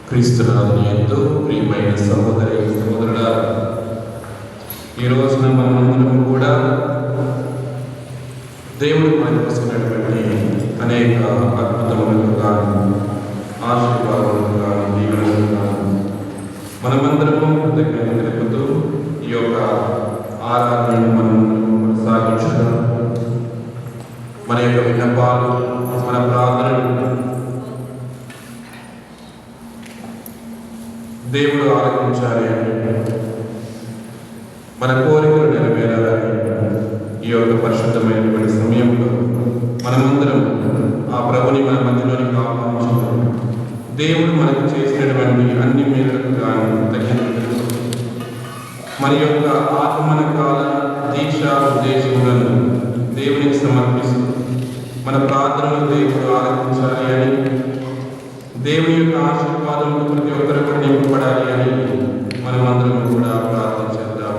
క్రీస్తునాథునియందు ప్రియమైన సహోదరి సహోదరుడా, ఈ రోజున మనమందరం కూడా దేవుడు మనకున్నటువంటి అనేక అద్భుతములకు గాను, ఆశీర్వాదములకు గాను, దీవెనలకు గాను మనమందరము కృతజ్ఞత తెలుపుతూ ఈ యొక్క ఆరాధనను మనమందరము కొనసాగించుదాం. మన యొక్క విన్నపాలు, మన ప్రార్థనలు దేవుడు ఆలకించాలి అని, మన కోరికలు నెరవేరాలని ఈ యొక్క పరిశుద్ధమైనటువంటి సమయంలో మనమందరం ఆ ప్రభుని మన మధ్యలోనికి ఆహ్వానించుదాం. దేవుడు మనకు చేసినటువంటి అన్ని మేరకు కానీ తగ్గినట్టు మన యొక్క ఆత్మన కాల దీక్ష ఉద్దేశములను దేవునికి సమర్పిస్తూ మన ప్రార్థనలు దేవుడు ఆలకించాలి అని, దేవుని యొక్క ఆశీర్వాదములు ప్రతి ఒక్కరికి నింపబడాలి అని మనమందరం కూడా ప్రార్థించేద్దాం.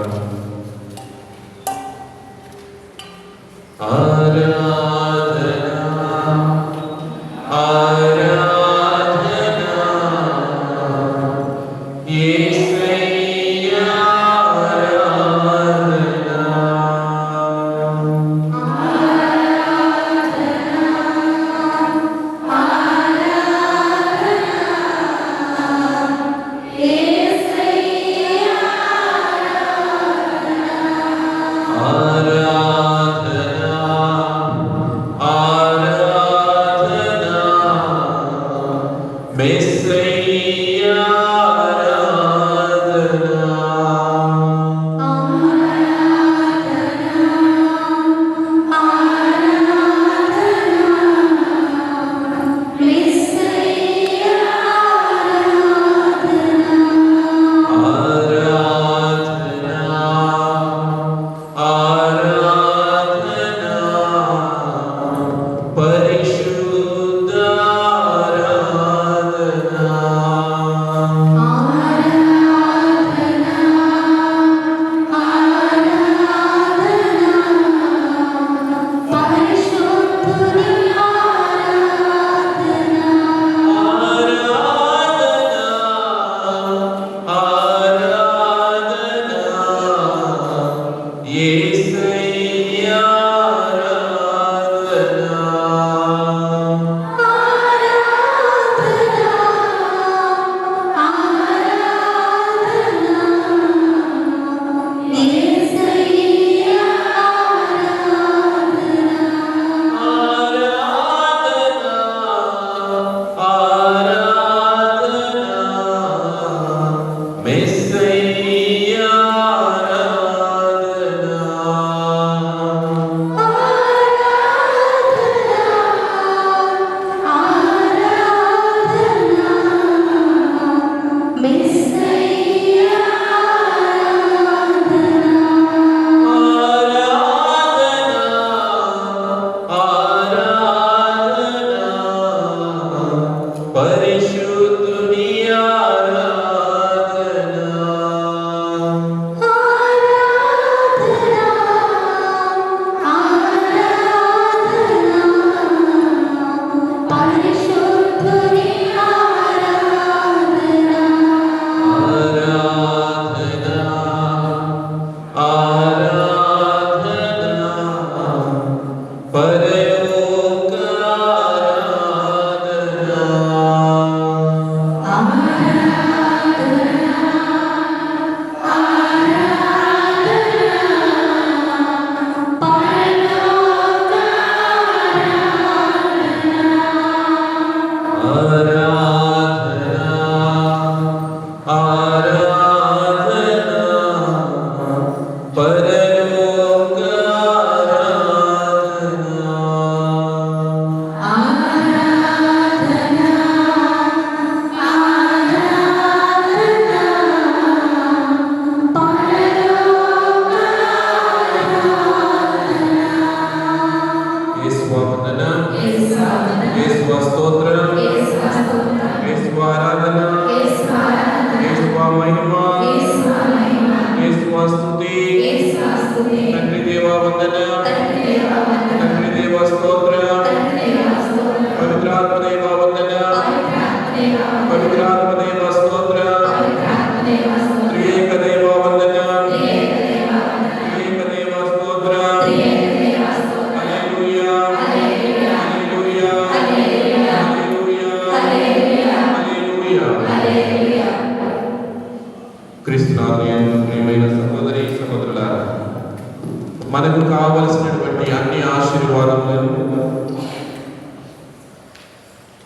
Messeia, మనకు కావలసినటువంటి అన్ని ఆశీర్వాదములను,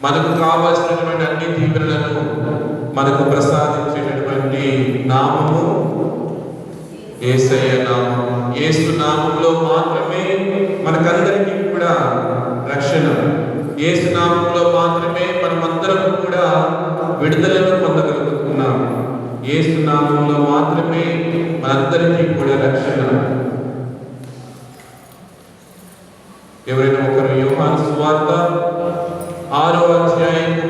మనకు కావలసినటువంటి అన్ని దీవెనలను మనకు ప్రసాదించేటటువంటి నామము యేసయ్య నామము. యేసు నామములో మాత్రమే మనకందరికీ కూడా రక్షణ. యేసు నామములో మాత్రమే మనమందరం కూడా విడుదలను పొందగలుగుతున్నాం. యేసు నామములో మాత్రమే మనందరికీ కూడా రక్షణ. ఎవరైనా ఒకరు యోహాను సువార్త 6వ అధ్యాయము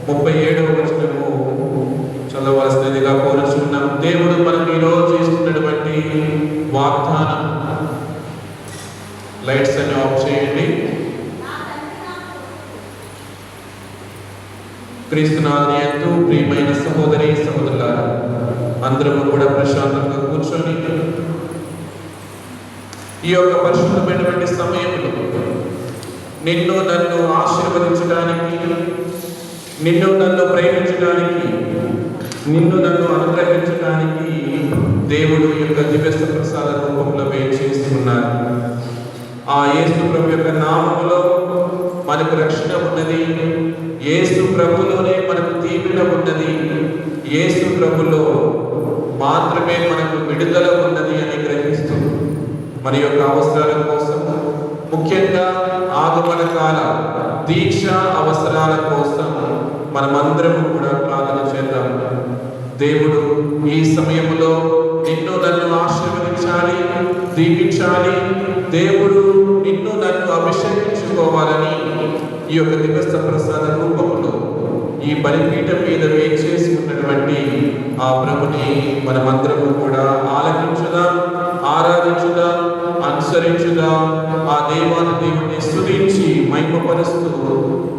37వ వచనము చదవవలసినదిగా కోరుచున్నాం. దేవుడు మనకు ఈరోజు ఇస్తున్నటువంటి వాగ్దానం. లైట్స్ అన్ని ఆఫ్ చేయండి. క్రీస్తునాథుని యందు ప్రియమైన సహోదరి సహోదరులారా, అందరము కూడా ప్రశాంతంగా కూర్చొని ఈ యొక్క పరిశుద్ధమైనటువంటి సమయంలో నిన్ను నన్ను ఆశీర్వదించడానికి, నిన్ను నన్ను ప్రేమించడానికి, నిన్ను నన్ను అనుగ్రహించడానికి దేవుడు యొక్క దివ్య ప్రసాద రూపంలో వేయించేసి ఉన్నారు. ఆ యేసు ప్రభు యొక్క నామములో మనకు రక్షణ ఉన్నది. యేసు ప్రభులోనే మనకు దీవెన ఉన్నది. యేసు ప్రభులో మాత్రమే మనకు విడుదల ఉన్నది అని గ్రహిస్తూ మన యొక్క అవసరాల కోసం, ముఖ్యంగా ఆగమన కాల దీక్ష అవసరాల కోసం మనమందరము కూడా ప్రార్థన చేద్దాం. దేవుడు ఈ సమయంలో నిన్ను నన్ను ఆశీర్వదించాలి, దీవించాలి. దేవుడు నిన్ను నన్ను అభిషేకించుకోవాలని ఈ యొక్క దివ్య ప్రసాద రూపంలో ఈ బలిపీఠం మీద వేచేసి ఉన్నటువంటి ఆ ప్రభుని మనమందరము కూడా ఆలకించుదాం, ఆరాధించుదాం, అనుసరించుదాం. ఆ దేవాది దేవుడిని స్తుతించి మహిమపరుస్తూ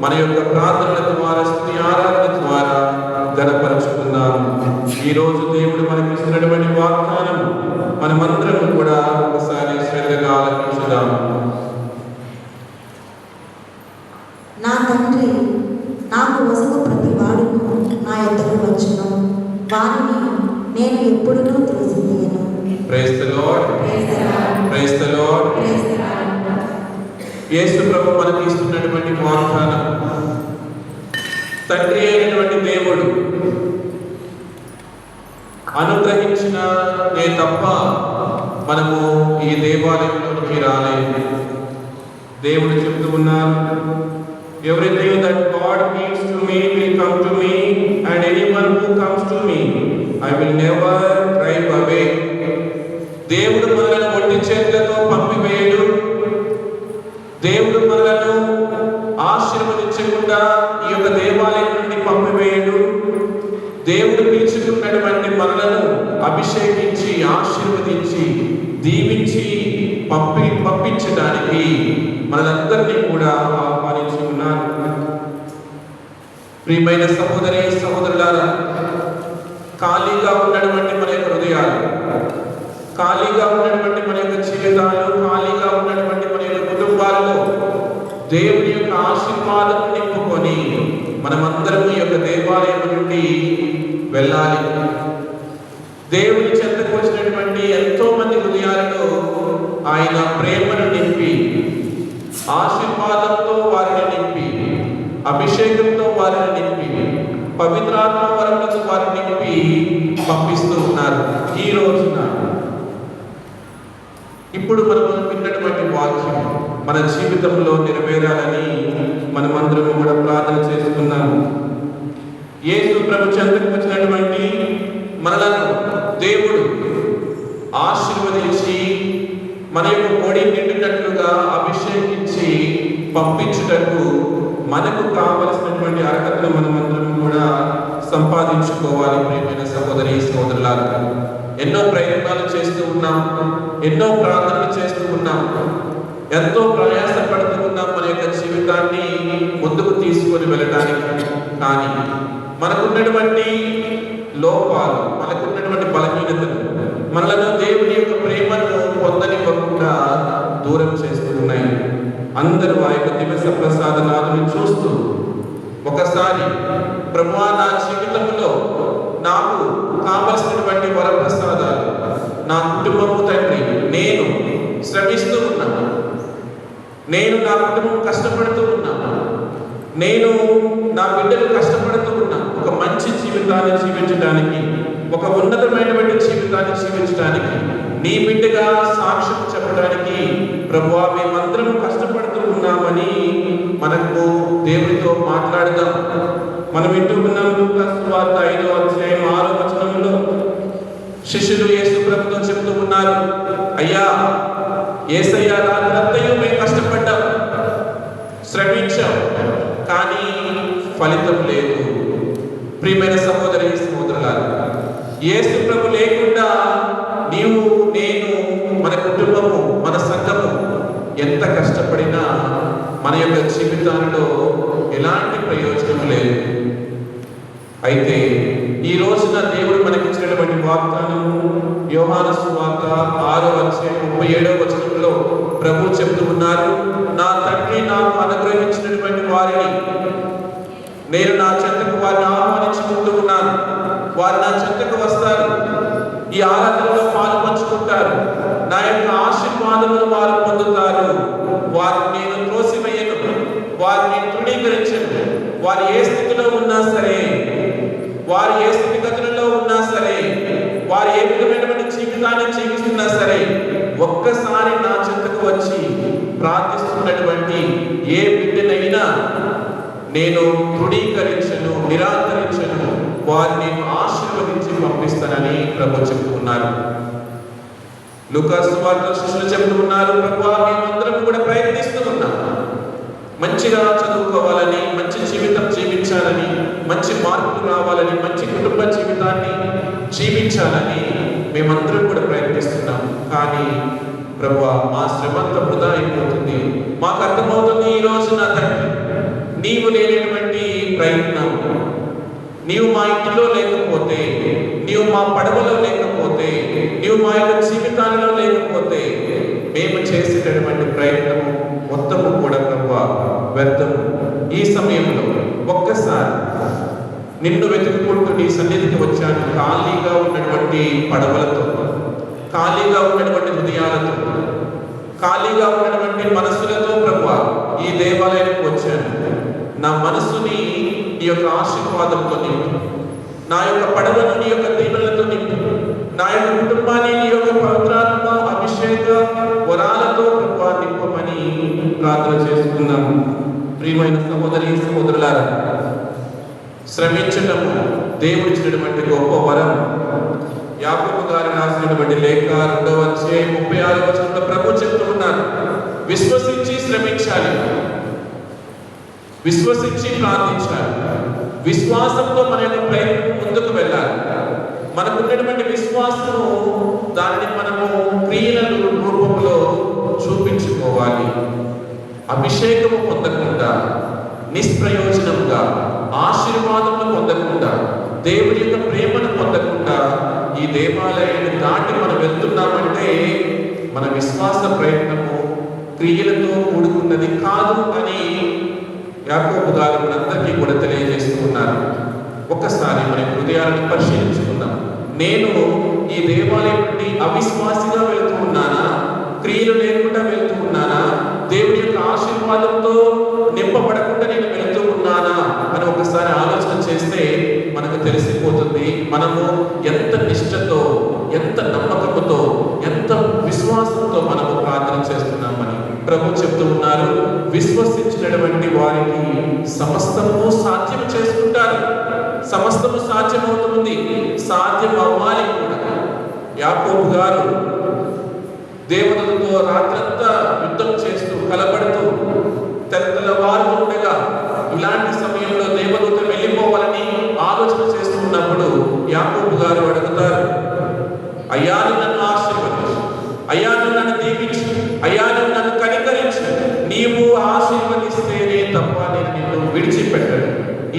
మన యొక్క ప్రార్థనల ద్వారా, స్తుతి ఆరాధన ద్వారా గణపరుచుకుందాం. ఈరోజు దేవుడు మనకి ఇస్తున్నటువంటి వాగ్దానం మనమందరం కూడా ఒకసారి శ్రద్ధగా ఆలకించుదాం. నా తండ్రి నాకు వసగు ప్రతి వాడును నా యొద్దకు వచ్చును, వారిని నేను ఎప్పుడునూ త్రోసివేయను. Praise the lord, praise the lord. Yesu ప్రభు మనకి ఇస్తున్నటువంటి వాగ్దానం, తండ్రి అయినటువంటి దేవుడు అనుగ్రహించిన నే తప్ప మనము ఈ దేవాలయంలోనికి రాలేదు. దేవుడు చెప్తూ ఉన్నారు, everything that God gives to me will come to me, and anyone who comes to me I will never drive away. దేవుడు మనలను ఒట్టి చేతులతో పంపివేయడు. దేవుడు మనలను ఆశీర్వదించకుండా ఈ యొక్క దేవాలయం నుండి పంపివేయడు. దేవుడు పిలుచుకున్నటువంటి మనలను అభిషేకించి, ఆశీర్వదించి, దీవించి పంపించడానికి మనందరినీ కూడా ఆహ్వానించి ఉన్నారు. ప్రియమైన సహోదరి సహోదరులారా, ఖాళీగా ఉన్నటువంటి మన యొక్క హృదయాలు, ఖాళీగా ఉన్నటువంటి మన యొక్క జీవితాలు, ఖాళీగా ఉన్నటువంటి మన యొక్క కుటుంబాలలో దేవుని యొక్క ఆశీర్వాదం నింపుకొని మనమందరం ఈ యొక్క దేవాలయం నుండి వెళ్ళాలి. దేవుని చెంతకు వచ్చినటువంటి ఎంతో మంది హృదయాలలో ఆయన ప్రేమను నింపి, ఆశీర్వాదంతో వారిని నింపి, అభిషేకంతో వారిని నింపి, పవిత్రాత్మ వరములతో వారిని నింపి పంపిస్తూ ఉన్నారు. ఈ రోజున ఇప్పుడు మనం విన్నటువంటి వాక్యం మన జీవితంలో నెరవేరాలని మనమందరం కూడా ప్రార్థన చేసుకున్నాము. యేసు ప్రభు చెంతకు వచ్చినటువంటి మనలను దేవుడు ఆశీర్వదించి మన యొక్క పొడి నిండినట్లుగా అభిషేకించి పంపించుటకు మనకు కావలసినటువంటి అర్హతను మనమందరం కూడా సంపాదించుకోవాలి. ప్రియమైన సహోదరి సహోదరులారా, ఎన్నో ప్రయత్నాలు చేస్తూ ఉన్నాం, ఎన్నో ప్రార్థనలు చేస్తూ ఉన్నాం, ఎంతో ప్రయాసపడుతూ ఉన్నాం మన యొక్క జీవితాన్ని ముందుకు తీసుకొని వెళ్ళడానికి. కానీ మనకున్నటువంటి లోపాలు, మనకున్నటువంటి బలహీనతలు మనలను దేవుని యొక్క ప్రేమను పొందనివ్వకుండా దూరం చేస్తూ ఉన్నాయి. అందరూ ఆ యొక్క దివస ప్రసాదనాలను చూస్తూ ఒకసారి ప్రభువా, నా జీవితంలో నాకు కావలసినటువంటి వరప్రసాదాలు, నా కుటుంబము తండ్రి, నేను శ్రమిస్తూ ఉన్నాను, నేను నా కుటుంబం కష్టపడుతూ ఉన్నాను, నేను నా బిడ్డలు కష్టపడుతూ ఉన్నాను, ఒక మంచి జీవితాన్ని జీవించడానికి, ఒక ఉన్నతమైనటువంటి జీవితాన్ని జీవించడానికి, నీ బిడ్డగా సాక్ష్యం చెప్పడానికి ప్రభువా మేమందరం కష్టపడుతూ ఉన్నామని మనకు దేవుడితో మాట్లాడదాం. మనం వింటూ ఉన్నాం లూకాసు సువార్త 5వ అధ్యాయం 6వ వచనంలో శిష్యులు యేసు ప్రభుతో చెప్తూ ఉన్నారు, అయ్యా యేసయ్యా, రాత్రంతయు మేము కష్టపడ్డాం, శ్రమించాం, కానీ ఫలితం లేదు. ప్రియమైన సహోదరి సహోదరులారా, యేసు ప్రభు లేకుండా నీవు, నేను, మన కుటుంబము, మన సంఘము ఎంత కష్టపడినా మన యొక్క జీవితాలలో ఎలాంటి ప్రయోజనం లేదు. అయితే ఈ రోజున దేవుడు మనకిచ్చినటువంటి వాగ్దానము యోహాను సువార్త 6వ అధ్యాయం 37వ వచనంలో ప్రభు చెప్తూ ఉన్నారు, నా తండ్రి నాకు అనుగ్రహించినటువంటి వారిని నేను నా చెంతకు వారిని ఆహ్వానించుకుంటూ ఉన్నాను. వారు నా చెంతకు వస్తారు, ఈ ఆరాధనలో పాలు పంచుకుంటారు, నా యొక్క ఆశీర్వాదములు వారు పొందుతారు. వారిని నేను త్రోసివేయను, వారిని తృణీకరించను. వారు ఏ స్థితిలో ఉన్నా సరే, వారు ఏ స్థితిగతులలో ఉన్నా సరే, వారు ఏ విధమైనటువంటి జీవితాన్ని జీవిస్తున్నా సరే, ఒక్కసారి నా చెంతకు వచ్చి ప్రార్థిస్తున్నటువంటి ఏ బిడ్డనైనా నేను తృణీకరించను, నిరాకరించను, వారిని ఆశీర్వదించి పంపిస్తానని ప్రభు చెప్తున్నారు. లూకాసు సువార్త శిష్యులు చెప్తూ ఉన్నారు, ప్రభువా మేమందరం కూడా ప్రయత్నిస్తూ ఉన్నాం, మంచిగా చదువుకోవాలని, మంచి జీవితం జీవించాలని, మంచి మార్పులు రావాలని, మంచి కుటుంబ జీవితాన్ని జీవించాలని మేమందరం కూడా ప్రయత్నిస్తున్నాం. కానీ ప్రభువా మా శ్రమంతా వృధా అయిపోతుంది. మాకు అర్థమవుతుంది ఈ రోజు నా తండ్రి, నీవు లేనటువంటి ప్రయత్నం, నీవు మా ఇంటిలో లేకపోతే, నీవు మా పడవలో లేకపోతే, నీవు మా యొక్క జీవితాలలో లేకపోతే మేము చేసేటటువంటి ప్రయత్నం మొత్తము కూడా ప్రభువా వ్యర్థము. ఈ సమయంలో ఒక్కసారి నిన్ను వెతుక్కుంటూ నీ సన్నిధికి వచ్చాను, ఖాళీగా ఉన్నటువంటి పడవలతో, ఖాళీగా ఉన్నటువంటి హృదయాలతో, ఖాళీగా ఉన్నటువంటి మనస్సులతో ప్రభువా ఈ దేవాలయానికి వచ్చాను. నా మనస్సుని నీ యొక్క ఆశీర్వాదంతో నింపు, నా యొక్క పడవను నీ యొక్క దీవెనలతో నింపు, నా యొక్క కుటుంబాన్ని నీ యొక్క పవిత్రాత్మ అభిషేక వరాలతో ప్రభువా నింపమని ప్రార్థన చేసుకున్నాము. ప్రియమైన సహోదరి సహోదరులారా, శ్రమించటము దేవుడిచ్చినటువంటి గొప్ప వరం. యాకోబు గారు రాసినటువంటి లేఖ 2వ అధ్యాయం 36వ వచనంలో ప్రభు చెప్తూ ఉన్నారు, విశ్వసించి శ్రమించాలి, విశ్వసించి ప్రార్థించాలి, విశ్వాసంతో మన యొక్క ప్రయత్నం ముందుకు వెళ్ళాలి. మనకున్నటువంటి విశ్వాసము దానిని మనము క్రియల రూపంలో చూపించుకోవాలి. అభిషేకము పొందకుండా, నిష్ప్రయోజనంగా, ఆశీర్వాదములు పొందకుండా, దేవుడి యొక్క ప్రేమను పొందకుండా ఈ దేవాలయాన్ని దాటి మనం వెళ్తున్నామంటే మన విశ్వాస ప్రయత్నము క్రియలతో కూడుకున్నది కాదు అని యాకోబు గారు మనందరికీ కూడా తెలియజేస్తూ ఉన్నారు. ఒక్కసారి మన హృదయాలను పరిశీలించుకుందాం. నేను ఈ దేవాలయం నుండి అవిశ్వాసిగా వెళుతూ ఉన్నానా, క్రియలు లేకుండా వెళుతూ ఉన్నానా, దేవుడి యొక్క ఆశీర్వాదంతో నింపబడకుండా నేను వెళుతూ ఉన్నానా అని ఒకసారి ఆలోచన చేస్తే మనకు తెలిసిపోతుంది. మనము ఎంత నిష్ఠతో, ఎంత నమ్మకముతో, ఎంత విశ్వాసంతో మనము ప్రార్థన చేస్తున్నామని ప్రభు చెప్తూ ఉన్నారు. విశ్వసించినటువంటి వారికి సమస్తము సాధ్యం చేసుకుంటారు. సమస్తము సాధ్యమవుతుంది, సాధ్యం అవ్వాలి కూడా. యాకోబు గారు దేవతలతో రాత్రంతా యుద్ధం చేస్తూ కలబడుతూ తెల్లవారుతూ ఉండగా ఇలాంటి సమయంలో దేవదూత వెళ్ళిపోవాలని ఆలోచన చేస్తున్నప్పుడు యాకోబు గారు అడుగుతారు, అయ్యా నన్ను ఆశీర్వదించు, అయ్యా నన్ను దీవించు, అయ్యా నన్ను కనికరించు, నీవు ఆశీర్వదిస్తేనే తప్ప నేను నిన్ను విడిచిపెట్టను.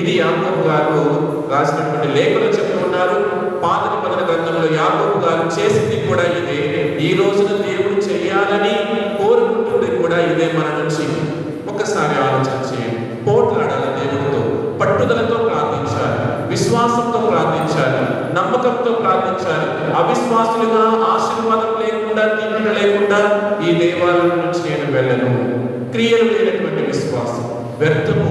ఇది యాకోబు గారు రాసినటువంటి లేఖలు చెప్తూ ఉన్నారు. పాత నిబంధన గ్రంథంలో యాకోబు గారు చేసింది కూడా ఇదే. ఈ రోజున దేవుడు చేయాలని కోరుకుంటుంది కూడా ఇదే. మన నుంచి ఒకసారి ఆలోచన చేయండి. పోట్లాడాలి దేవుడితో, పట్టుదలతో ప్రార్థించాలి, విశ్వాసంతో ప్రార్థించాలి, నమ్మకంతో ప్రార్థించాలి. అవిశ్వాసులుగా ఆశీర్వాదం లేకుండా, దీవెన లేకుండా ఈ దేవాలయం నుంచి నేను వెళ్ళను. క్రియలు లేనటువంటి విశ్వాసం వ్యర్థము,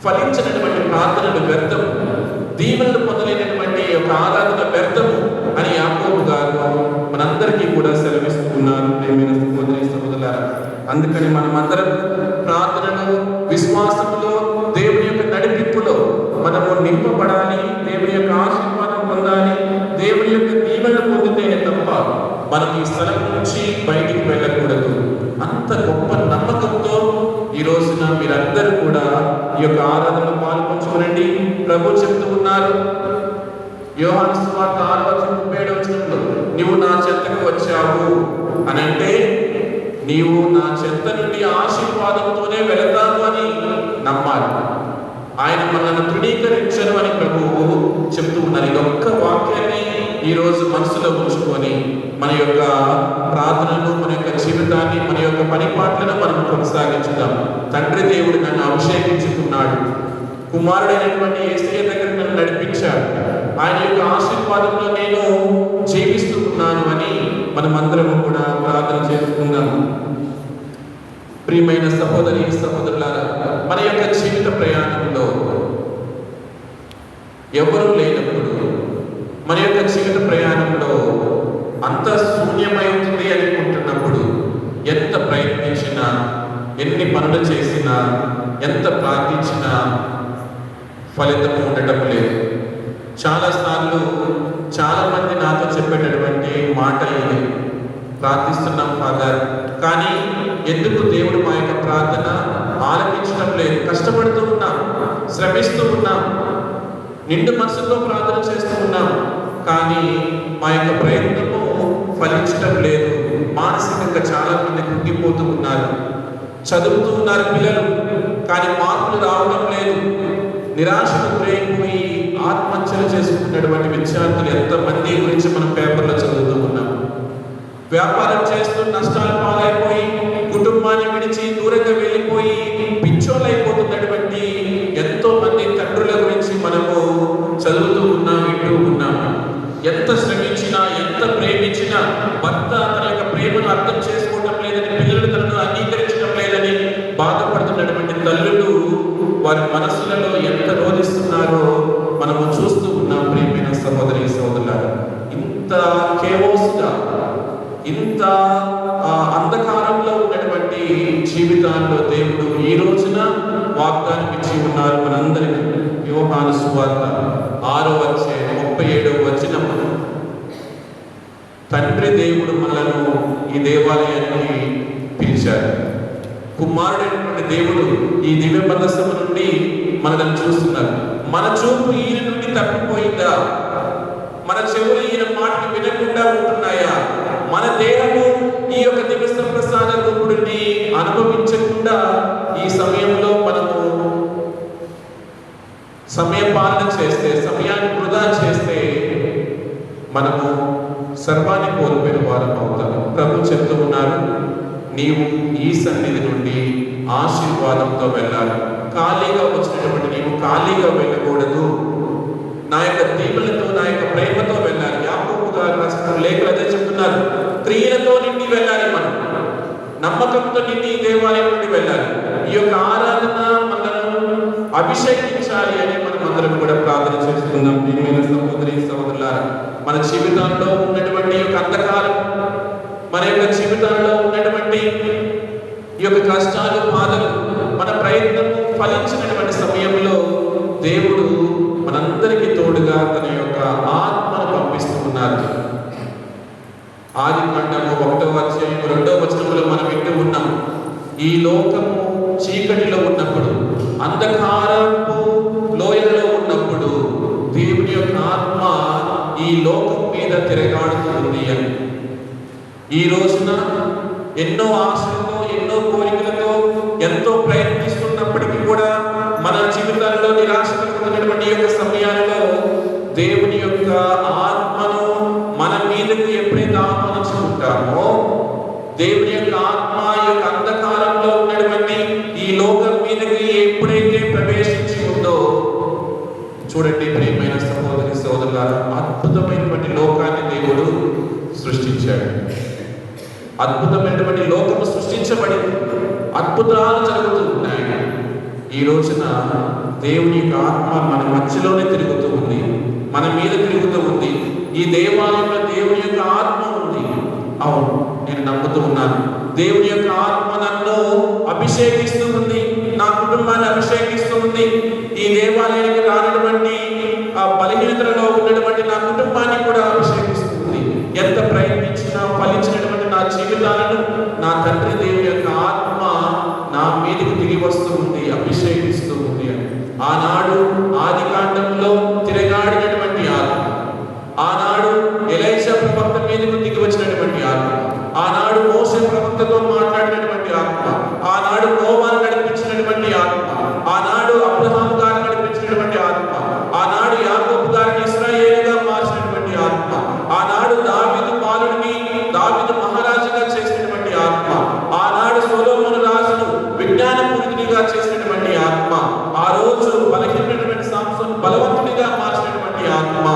ఫలించినటువంటి ప్రార్థనలు వ్యర్థము, దీవెనలు పొందలేనటువంటి ఒక ఆరాధన వ్యర్థము అని యాకోబు గారు మనందరికీ కూడా సెలవిస్తున్నారు. ప్రియమైన సహోదరి సహోదరులారా, అందుకని మనమందరం ప్రార్థనలో, విశ్వాసంలో, దేవుని యొక్క నడిపింపులో మనము నింపబడాలి. దేవుని యొక్క ఆశీర్వాదం పొందాలి. దేవుని యొక్క దీవెనలు పొందితేనే తప్ప మనం ఈ స్థలం నుంచి బయటికి వెళ్ళకూడదు. అంత గొప్ప నమ్మకంతో ఈ రోజున మీరందరూ కూడా ఈ యొక్క ఆరాధనలో పాల్పంచుకోనండి. ప్రభు చెప్తూ ఉన్నారు యోహాను సువార్త 6:37 నీవు నా చెంతకు వచ్చావు అని అంటే నీవు నా చెంత నుండి ఆశీర్వాదంతోనే వెళతాను అని నమ్మాలి. ఆయన మనల్ని తృణీకరించను అని ప్రభువు చెప్తూ ఉన్నారు. ఈ ఒక్క వాక్యాన్ని ఈరోజు మనసులో ఉంచుకొని మన యొక్క ప్రార్థనలు, మన యొక్క జీవితాన్ని, మన యొక్క పనిపాట్లను మనం కొనసాగించుదాం. తండ్రి దేవుడు నన్ను అభిషేకించుకున్నాడు, కుమారుడైనటువంటి యేసయ్య దగ్గర నన్ను నడిపించాడు, ఆయన యొక్క ఆశీర్వాదంలో నేను జీవిస్తూ ఉన్నాను అని మనమందరం కూడా ప్రార్థన చేసుకుందాం. ప్రియమైన సహోదరి సహోదరులారా, మన యొక్క జీవిత ప్రయాణంలో ఎవరు లేనప్పుడు, మన యొక్క జీవిత ప్రయాణంలో అంత శూన్యమవుతుంది అనుకుంటున్నప్పుడు ఎంత ప్రయత్నించినా, ఎన్ని పనులు చేసినా, ఎంత ప్రార్థించినా ఫలితం ఉండటం లేదు. చాలాసార్లు చాలామంది నాతో చెప్పేటటువంటి మాట ఇది, ప్రార్థిస్తున్నాం ఫాదర్, కానీ ఎందుకు దేవుడు మా యొక్క ప్రార్థన ఆలకించడం లేదు? కష్టపడుతూ ఉన్నాం, శ్రమిస్తూ ఉన్నాం, నిండు మనసుతో ప్రార్థన చేస్తూ ఉన్నాం, కానీ మా యొక్క ప్రయత్నము ఫలించడం లేదు. మానసికంగా చాలా మంది కృంగిపోతూ ఉన్నారు. చదువుతూ ఉన్నారు పిల్లలు, కానీ మార్పులు రావడం లేదు. నిరాశకు గురైపోయి ఆత్మహత్యలు చేసుకున్నటువంటి విద్యార్థులు ఎంతమంది గురించి మనం పేపర్లో చదువుతూ ఉన్నాం. వ్యాపారం చేస్తూ నష్టాలు పాలైపోయి, కుటుంబాన్ని విడిచి దూరంగా వెళ్ళిపోయి పిచ్చోళ్ళైపోతున్నటువంటి ఎంతో మంది తండ్రుల గురించి మనము చదువుతూ ఉన్నాం, వింటూ ఉన్నాం. ఎంత శ్రమించినా, ఎంత ప్రేమించినా భర్త తన యొక్క ప్రేమను అర్థం చేసుకోవడం లేదని, పిల్లలు తనను అంగీకరించడం లేదని బాధపడుతున్నటువంటి తల్లులు వారి మనసులలో ఎంత రోధిస్తున్నారో మనము చూస్తూ ఉన్నాం. ప్రియమైన సహోదరి సహోదరులారా, ఇంత కేవోస్గా, ఇంత అంధకారంలో ఉన్నటువంటి జీవితాల్లో దేవుడు ఈ రోజున వాగ్దానం ఇచ్చి ఉన్నారు మనందరికీ. యోహాను సువార్త 6:37 తండ్రి దేవుడు మనలను ఈ దేవాలయానికి పిలిచాడు. కుమారుడైనటువంటి దేవుడు ఈ దివ్య మందసము నుండి మనల్ని చూస్తున్నారు. మన చూపు ఈయన నుండి తప్పిపోయిందా? మన చెవులు ఈయన మాటను వినకుండా ఉంటున్నాయా? మన దేహము ఈ యొక్క దివ్య ప్రసాద రూపుడిని అనుభవించకుండా ఈ సమయంలో మనము సమయ పాలన చేస్తే, సమయాన్ని వృధా చేస్తే మనము సర్వాన్ని కోల్పోయిన వారం అవుతాము. ప్రభు చెప్తూ ఉన్నారు, నీవు ఈ సన్నిధి నుండి ఆశీర్వాదంతో వెళ్ళాలి. ఖాళీగా వచ్చినటువంటి నీవు ఖాళీగా వెళ్ళకూడదు. నా యొక్క దీవులతో, నా యొక్క ప్రేమతో వెళ్ళాలి. యాకోబు గారు రాసిన లేఖలు అదే చెప్తున్నారు. క్రియలతో నిండి వెళ్ళాలి, మనం నమ్మకంతో నిండి ఈ దేవాలయం నుండి వెళ్ళాలి. ఈ యొక్క ఆరాధన మనల్ని అభిషేకించాలి అని మనం అందరం కూడా ప్రార్థన చేసుకుందాం. ప్రియమైన సహోదరి సహోదరు మన జీవితాల్లో ఉన్నటువంటి ఈ యొక్క అంధకారం, మన యొక్క జీవితాల్లో ఉన్నటువంటి ఈ యొక్క కష్టాలు, బాధలు, మన ప్రయత్నం ఫలించినటువంటి సమయంలో దేవుడు మనందరికీ తోడుగా తన యొక్క ఆత్మను పంపిస్తూ ఉన్నారు. ఆదికాండము 1వ అధ్యాయం 2వ వచనంలో మనం వింటూ ఉన్నాం, ఈ లోకము చీకటిలో ఉన్నప్పుడు, అంధకారపు లోయలో ఉన్నప్పుడు దేవుని యొక్క ఆత్మ ఈ లోకం మీద తిరగాడుతూ ఉంది అని. ఈ రోజున ఎన్నో ఆశలతో, ఎన్నో కోరికలతో, ఎంతో ప్రయత్నిస్తున్నప్పటికీ కూడా మన జీవితాల్లో నిరాశ కలుగుతున్నటువంటి ఈ యొక్క సమయాల్లో దేవుని యొక్క ఆత్మను మన మీదకు ఎప్పుడైతే ఆహ్వానించుకుంటామో, దేవుని యొక్క ఆత్మ ఈ యొక్క అంధకారంలో ఉన్నటువంటి ఈ లోకం మీదకి ఎప్పుడైతే ప్రవేశించి ఉందో, చూడండి ప్రియమైన సహోదరి సోదరులారా, అద్భుతమైనటువంటి లోకాన్ని దేవుడు సృష్టించాడు. అద్భుతమైనటువంటి లోకము సృష్టించబడింది, అద్భుతాలు జరుగుతూ ఉన్నాయి. ఈ రోజున దేవుని యొక్క ఆత్మ మన మధ్యలోనే తిరుగుతూ ఉంది, మన మీద తిరుగుతూ ఉంది. ఈ దేవాలయంలో దేవుని యొక్క ఆత్మ ఉంది. అవును, నేను నమ్ముతూ ఉన్నాను. దేవుని యొక్క ఆత్మ నన్ను అభిషేకిస్తూ ఉంది, నా కుటుంబాన్ని అభిషేకిస్తూ ఉంది. ఈ దేవాలయానికి రానటువంటి బలహీనతలో ఉన్నటువంటి నా కుటుంబాన్ని కూడా అభిషేకిస్తూ ఉంది. ఎంత ప్రయత్నించినా ఫలించినటువంటి నా జీవితాలను నా తండ్రి దేవుని యొక్క ఆత్మ నా మీదకి దిగి వస్తూ ఉంది, అభిషేకిస్తూ ఉంది అని. ఆనాడు ఆదికాండంలో తిరగాడినటువంటి ఆత్మ, ఆనాడు ఎలీషా ప్రవక్త మీదకు దిగి వచ్చినటువంటి ఆత్మ, ఆనాడు మోషే ప్రవక్తతో మాట్లాడినటువంటి ఆత్మ, ఆనాడు నోవాను నడిపించినటువంటి ఆత్మ, ఆనాడు అబ్రహాము గారిని నడిపించినటువంటి ఆత్మ, ఆనాడు యాకోబు గారిని ఇశ్రాయేలుగా మార్చినటువంటి ఆత్మ, ఆనాడు దావీదు బాలుడిని దావీదు మహారాజుగా చేసినటువంటి ఆత్మ, ఆనాడు సొలొమోను రాజును విజ్ఞానపూరితునిగా చేసినటువంటి ఆత్మ, ఆ రోజు బలహీనమైనటువంటి సంసోను బలవంతునిగా మార్చినటువంటి ఆత్మ,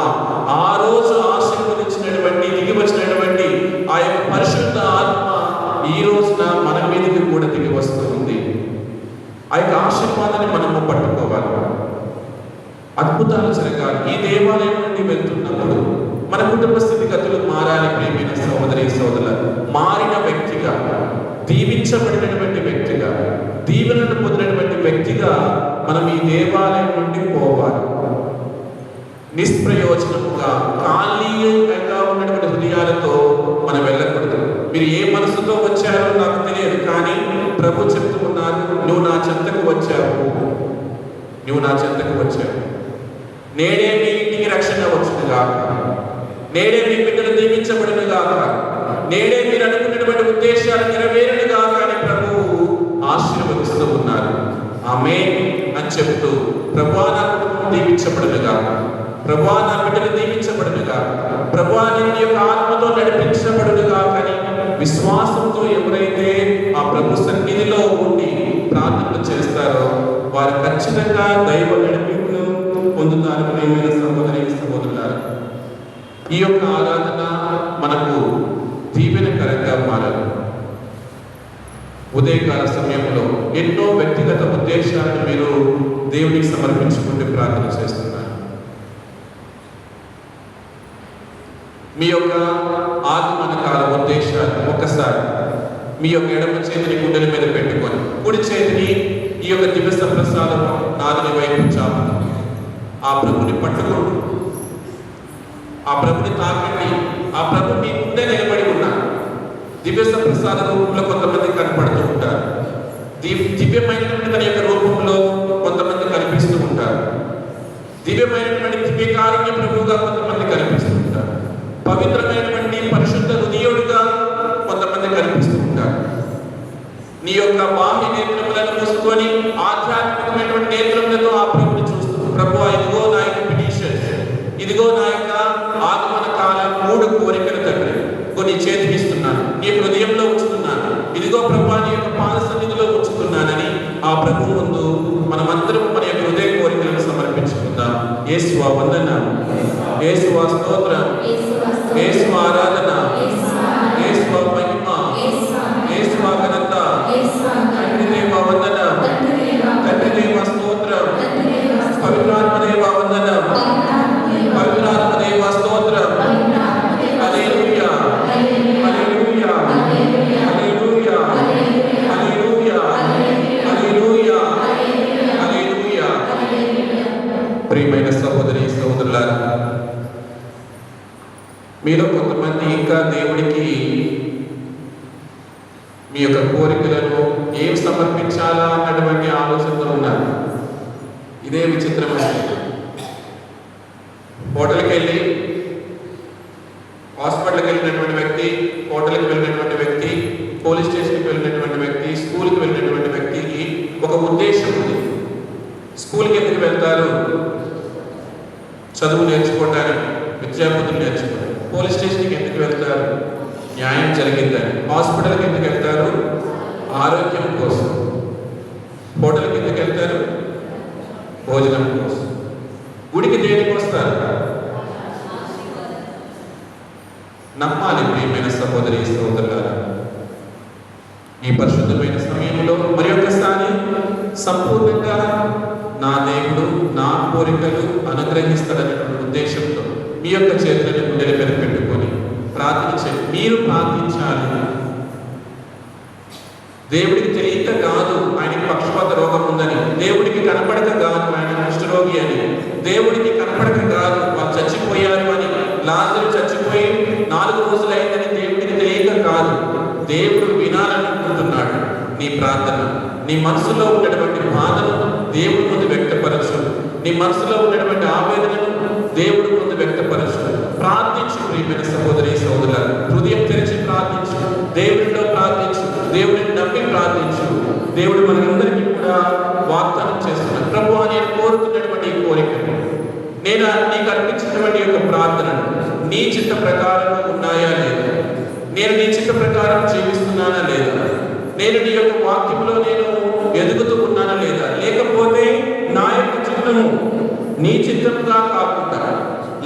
ఆ రోజు ఆశీర్వదించినటువంటి దిగి వచ్చినటువంటి ఆ యొక్క పరిశుద్ధ ఆత్మ ఈ రోజున మన మీదకి కూడా దిగి వస్తూ ఉంది. ఆ యొక్క ఆశీర్వాదాన్ని మనము పట్టుకోవాలి, అద్భుతాలు జరగాలి. ఈ దేవాలయం నుండి వెళ్తున్నప్పుడు మన కుటుంబ స్థితిగతులు మారాలి. ప్రియమైన సహోదరి సోదరులు, మారిన వ్యక్తిగా, దీవించబడినటువంటి వ్యక్తిగా, దీవెనను పొందినటువంటి వ్యక్తిగా మనం ఈ దేవాలయం నుండి పోవాలి. నిష్ప్రయోజనముగా ఖాళీగా ఉన్నటువంటి హృదయాలతో మనం వెళ్ళకూడదు. మీరు ఏ మనసుతో వచ్చారో నాకు తెలియదు, కానీ ప్రభు చెప్తూ ఉన్నారు, నువ్వు నా చెంతకు వచ్చావు, నువ్వు నా చెంతకు వచ్చావు. నేడే మీ ఇంటికి రక్షణ వచ్చునుగా, నేడే మీ బిడ్డలు దీవించబడునుగా, నేడే మీరు అనుకున్నటువంటి ఉద్దేశాలు నెరవేరునుగా అని ప్రభువు ఆశీర్వదిస్తూ ఉన్నారు. ఆమేన్ అని చెప్తూ, ప్రభువా నా కుటుంబం దీవించబడునుగా, ప్రభువా నా బిడ్డలు దీవించబడునుగా, ప్రభువా నీ యొక్క ఆత్మతో నడిపించబడునుగా అని విశ్వాసంతో ఎవరైతే ఆ ప్రభు సన్నిధిలో ఉండి ప్రార్థనలు చేస్తారో వారు ఖచ్చితంగా దైవ నడిపింపును పొందుతారు. ప్రియమైన సహోదరి సహోదరులారా, ఈ యొక్క ఆరాధన మనకు దీవెనకరంగా మారాలి. ఉదయకాల సమయంలో ఎన్నో వ్యక్తిగత ఉద్దేశాలను మీరు దేవునికి సమర్పించుకుంటూ ప్రార్థన చేస్తున్నారు. మీ యొక్క ఆత్మనకాల ఉద్దేశాలు ఒక్కసారి మీ యొక్క ఎడమ చేతిని గుండెల మీద పెట్టుకొని, కుడి చేతిని ఈ యొక్క దివ్య ప్రసాదం నాలుగు వైపు చాపు, ఆ ప్రభుని పట్టుకోండి, ఆ ప్రభుని తాకండి. ఆ ప్రభు మీ ముందే నిలబడి ఉన్నారు. దివ్య ప్రసాద రూపంలో కొంతమంది కనపడుతూ ఉంటారు, దివ్యమైనటువంటి తన యొక్క రూపంలో కొంతమంది కనిపిస్తూ ఉంటారు, దివ్యమైనటువంటి దివ్యకారుణ్య ప్రభువుగా కొంతమంది కనిపిస్తూ ఉంటారు, పవిత్రమైనటువంటి పరిశుద్ధ హృదయుడుగా కొంతమంది కనిపిస్తూ ఉంటారు. నీ యొక్క బాహ్య నేత్రములను మూసుకొని ఆధ్యాత్మికమైనటువంటి నేత్రములతో ఆ ప్రభుని చూస్తూ, ప్రభువా ఇదిగో నా యొక్క పిటిషన్, ఇదిగో నా యొక్క ఆగమన కాలం 3 కోరికలు తండ్రి కొన్ని చేతికి ఇస్తున్నాను, నీ హృదయంలో ఉంచుతున్నాను, ఇదిగో ప్రభువా నీ యొక్క పాద సన్నిధిలో ఉంచుతున్నానని ఆ ప్రభు ముందు మనమందరం మన యొక్క హృదయ కోరికలను సమర్పించుకుందాం. యేసువా వందనం, యేసువా స్తోత్రం, యేసువా ఆరాధన, యేసువా మహిమ, యేసువా ఘనత, తండ్రి దేవ వందనం, తండ్రి దేవ స్తోత్రం, పవిత్రాత్మ దేవ వందనం, పవిత్రాత్మ దేవ స్తోత్రం. మీలో కొంతమంది ఇంకా దేవుడికి మీ యొక్క కోరికలను ఏం సమర్పించాలా అన్నటువంటి ఆలోచనతో ఉన్నారు. ఇదే విచిత్రమైనది. హోటల్కి వెళ్ళి, హాస్పిటల్కి వెళ్ళినటువంటి వ్యక్తి, హోటల్కి వెళ్ళినటువంటి వ్యక్తి, పోలీస్ స్టేషన్కి వెళ్ళినటువంటి వ్యక్తి, స్కూల్కి వెళ్ళినటువంటి వ్యక్తికి ఒక ఉద్దేశం ఉంది. స్కూల్కి ఎందుకు వెళ్తారు? చదువు నేర్చుకోవడానికి, విద్యాబుద్ధులు నేర్చుకోవడానికి. పోలీస్ స్టేషన్కి ఎందుకు వెళ్తారు? న్యాయం జరిగిందని. హాస్పిటల్కి ఎందుకు వెళ్తారు? ఆరోగ్యం కోసం. హోటల్కి ఎందుకు వెళ్తారు? భోజనం కోసం. గుడికి దేనికి వస్తారు? నమ్మాలి ప్రియమైన సహోదరి సహోదరులారా. ఈ పరిశుద్ధమైన సమయంలో మరి ఒక్కసారి సంపూర్ణంగా నా దేవుడు నా కోరికలు అనుగ్రహిస్తాడనేటువంటి ఉద్దేశంతో మీ యొక్క చేతులను గుండెల మీద పెట్టుకొని ప్రార్థించండి. మీరు ప్రార్థించాలి. దేవుడికి తెలియక కాదు ఆయనకి పక్షపాత రోగం ఉందని, దేవుడికి కనపడక కాదు ఆయన కుష్ఠరోగి అని, దేవుడికి కనపడక కాదు వాళ్ళు చచ్చిపోయారు అని, లాజరు చచ్చిపోయి 4 రోజులు అయిందని దేవుడికి తెలియక కాదు. దేవుడు వినాలనుకుంటున్నాడు నీ ప్రార్థన. నీ మనసులో ఉన్నటువంటి బాధను దేవుడి ముందు వ్యక్తపరచు. నీ మనసులో ఉన్నటువంటి ఆవేదనను దేవుడి ముందు వ్యక్తపరచు. ప్రార్థించు ప్రియమైన సహోదరి సహోదరుల. హృదయం తెరిచి ప్రార్థించు. దేవుడిలో ప్రార్థించు. దేవుడిని నమ్మి ప్రార్థించు. దేవుడు మనందరికీ కూడా వాగ్దానం చేస్తున్నాడు. ప్రభువా, నేను కోరుతున్నటువంటి ఈ కోరికను, నేను నీకు అర్పించినటువంటి యొక్క ప్రార్థనను నీ చిత్త ప్రకారం ఉన్నాయా లేదా? నేను నీ చిత్త ప్రకారం జీవిస్తున్నానా లేదా? నేను నీ యొక్క వాక్యంలో నేను ఎదుగుతూ ఉన్నానా లేదా? లేకపోతే నా యొక్క చిత్తము నీ చిత్తముగా కాకుండా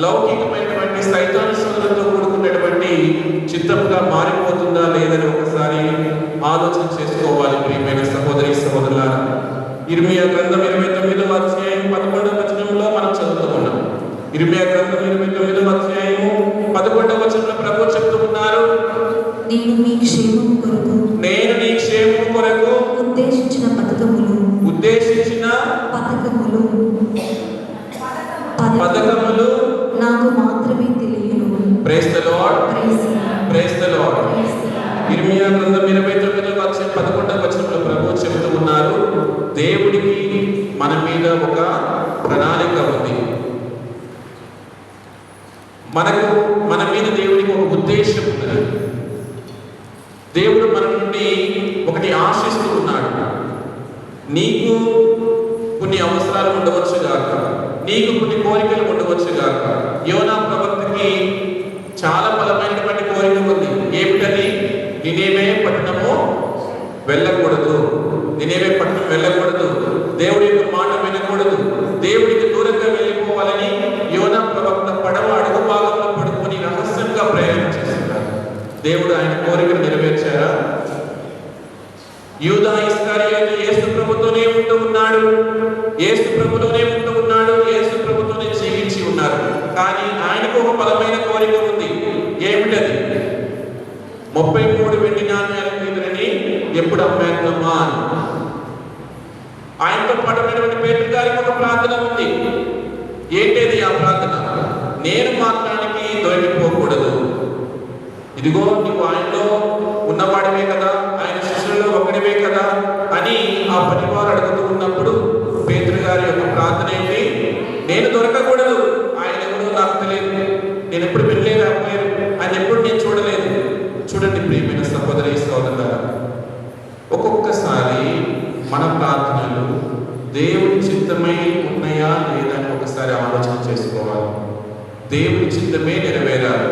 లౌకికమైనటువంటి సైతానుసంతో కూడుకున్నటువంటి చిత్తముగా మారిపోతుందా లేదని ఒకసారి ఆలోచన చేసుకోవాలి ప్రియమైన సహోదరి సహోదరులారా. ఇర్మియా గ్రంథం 29వ అధ్యాయం 11వ వచనంలో మనం చదువుతూ ఉన్నాం. ఇర్మియా గ్రంథం 29వ అధ్యాయము 11వ వచనంలో ప్రభు చెప్తూ ఉన్నారు, నేను నీ క్షేమము కొరకు ఉద్దేశించిన పథకములు నాకు మాత్రమే తెలియను. Praise the lord. Praise the lord. ఇర్మియా గ్రంథం 29వ అధ్యాయం 11వ వచనంలో ప్రభు చెబుతూ ఉన్నారు, దేవుడికి మన మీద ఒక ప్రణాళిక ఉంది. మన మీద దేవుడికి ఒక ఉద్దేశం ఉన్నది. దేవుడు మన నుండి ఒకటి ఆశిస్తూ ఉన్నాడు. నీకు కొన్ని అవసరాలు ఉండవచ్చు గాక, నీకు కొన్ని కోరికలు ఉండవచ్చు గాక. యోనా ప్రవక్తకి చాలా బలమైనటువంటి కోరిక ఉంది. ఏమిటది? నినేవే పట్టణము వెళ్ళకూడదు. నినేవే పట్టణం వెళ్ళకూడదు. దేవుడి యొక్క మాట వినకూడదు. దేవుడికి దూరంగా వెళ్ళిపోవాలని యోనా ప్రవక్త పడవ అడుగు భాగంలో పడుకొని రహస్యంగా ప్రయాణం చేస్తున్నారు. దేవుడు ఆయన కోరికను నెరవేర్చారా? యూదా ఇస్కరియోతు యేసు ప్రభుతోనే ఉంటూ ఉన్నాడు. యేసు ప్రభులోనే ఉంటూ ఉన్నాడు. యేసు ప్రభుతోనే జీవించి ఉన్నారు. కానీ ఆయనకు ఒక బలమైన కోరిక ఉంది. ఏమిటది? 33 వెండి నాణ్యాల మీదని ఎప్పుడు అమ్మేద్దామా అని. ఆయనతో పాటు ఉన్నటువంటి పేతురు గారికి ఒక ప్రార్థన ఉంది. ఏంటేది ఆ ప్రార్థన? నేను మాత్రానికి దొరికిపోకూడదు. ఇదిగో నువ్వు ఆయనలో ఉన్నవాడివే కదా, ఆయన శిష్యులలో ఒకడివే కదా అని ఆ పనివారు అడుగుతూ ఉన్నప్పుడు పేతురు గారి యొక్క ప్రార్థన ఏంటి? నేను దొరకకూడదు. ఆయన ఎవరో నాకు తెలియదు, నేను ఎప్పుడు వెళ్ళలేదు, అవ్వలేదు, ఆయన ఎప్పుడు నేను చూడలేదు. చూడండి ప్రియమైన సహోదరి సహోదరులారా, ఒక్కొక్కసారి మన ప్రార్థనలు దేవుడి చిత్తమై ఉన్నాయా లేదా అని ఒకసారి ఆలోచన చేసుకోవాలి. దేవుడి చిత్తమే నెరవేరాలి.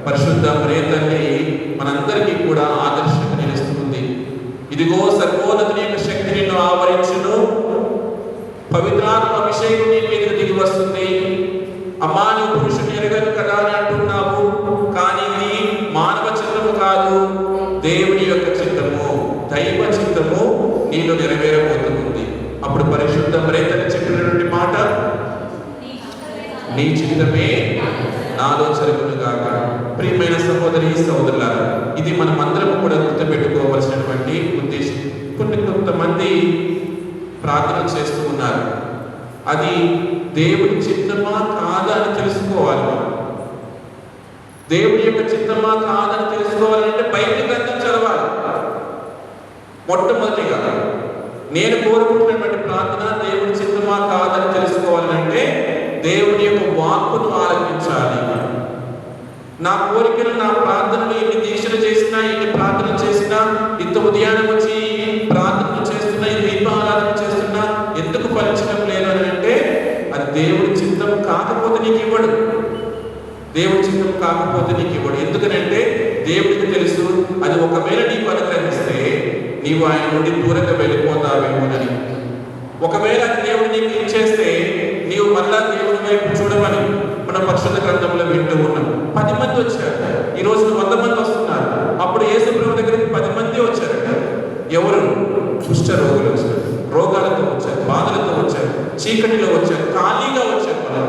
పరిశుద్ధ మరియ తల్లి మనందరికీ కూడా ఆదర్శంగా నిలుస్తుంది. ఇదిగో సర్వోన్నతుని యొక్క శక్తి నిన్ను ఆవరించును, పవిత్రాత్మ అభిషేకం నీ మీదకి దిగి వస్తుంది. అమ్మా, నువ్వు పురుషుని ఎరగను కదా అని అంటున్నావు, కానీ ఇది మానవ చిత్తము కాదు, దేవుని యొక్క చిత్తము, దైవ చిత్తము నీలో నెరవేరబోతుంది. అప్పుడు పరిశుద్ధ మరియ తల్లి చెప్పినటువంటి మాట, నీ చిత్తమే నాలో జరుగునుగాక. ప్రియమైన సహోదరి సహోదరులారా, ఇది మనం అందరం కూడా గుర్తుపెట్టుకోవాల్సినటువంటి ఉద్దేశం. కొంతమంది ప్రార్థన చేస్తూ ఉన్నారు. అది దేవుడి చిత్తమా కాదా అని తెలుసుకోవాలి. దేవుడి యొక్క చిత్తమా కాదని తెలుసుకోవాలంటే బైబిల్ గ్రంథం చదవాలి. మొట్టమొదటిగా నేను కోరుకుంటున్నటువంటి ప్రార్థన దేవుడి చిత్తమా కాదని తెలుసుకోవాలంటే దేవుడి యొక్క వాక్కును ఆలకించాలి. నా కోరికలు, నా ప్రార్థనలు ఎన్ని దీక్షలు చేసినా, ఎన్ని ప్రార్థనలు చేసినా, ఇంత ఉదయాన్నం వచ్చి ప్రార్థనలు చేస్తున్నా, ఈ దీపారాధన చేస్తున్నా ఎందుకు ఫలించడం లేదు అని అంటే అది దేవుడి చిత్తం కాకపోతే నీకు ఇవ్వడు. దేవుడి చిత్తం కాకపోతే నీకు ఇవ్వడు. ఎందుకనంటే దేవుడికి తెలుసు అది ఒకవేళ నీకు అనుగ్రహిస్తే నీవు ఆయన నుండి దూరంగా వెళ్ళిపోతావేమోనని. ఒకవేళ అది దేవుడు నీకు ఇచ్చేస్తే నీవు మళ్ళా దేవుడి వైపు చూడమని మన పరిశుద్ధ గ్రంథంలో వింటూ ఉన్నాం. 10 మంది వచ్చారు, ఈ రోజు 100 మంది వస్తున్నారు. అప్పుడు యేసు ప్రభు దగ్గరికి 10 మంది వచ్చారు. ఎవరు? కుష్ఠ రోగులు వచ్చారు, రోగాలతో వచ్చారు, బాధలతో వచ్చారు, చీకటిలో వచ్చారు, ఖాళీగా వచ్చారు. వాళ్ళు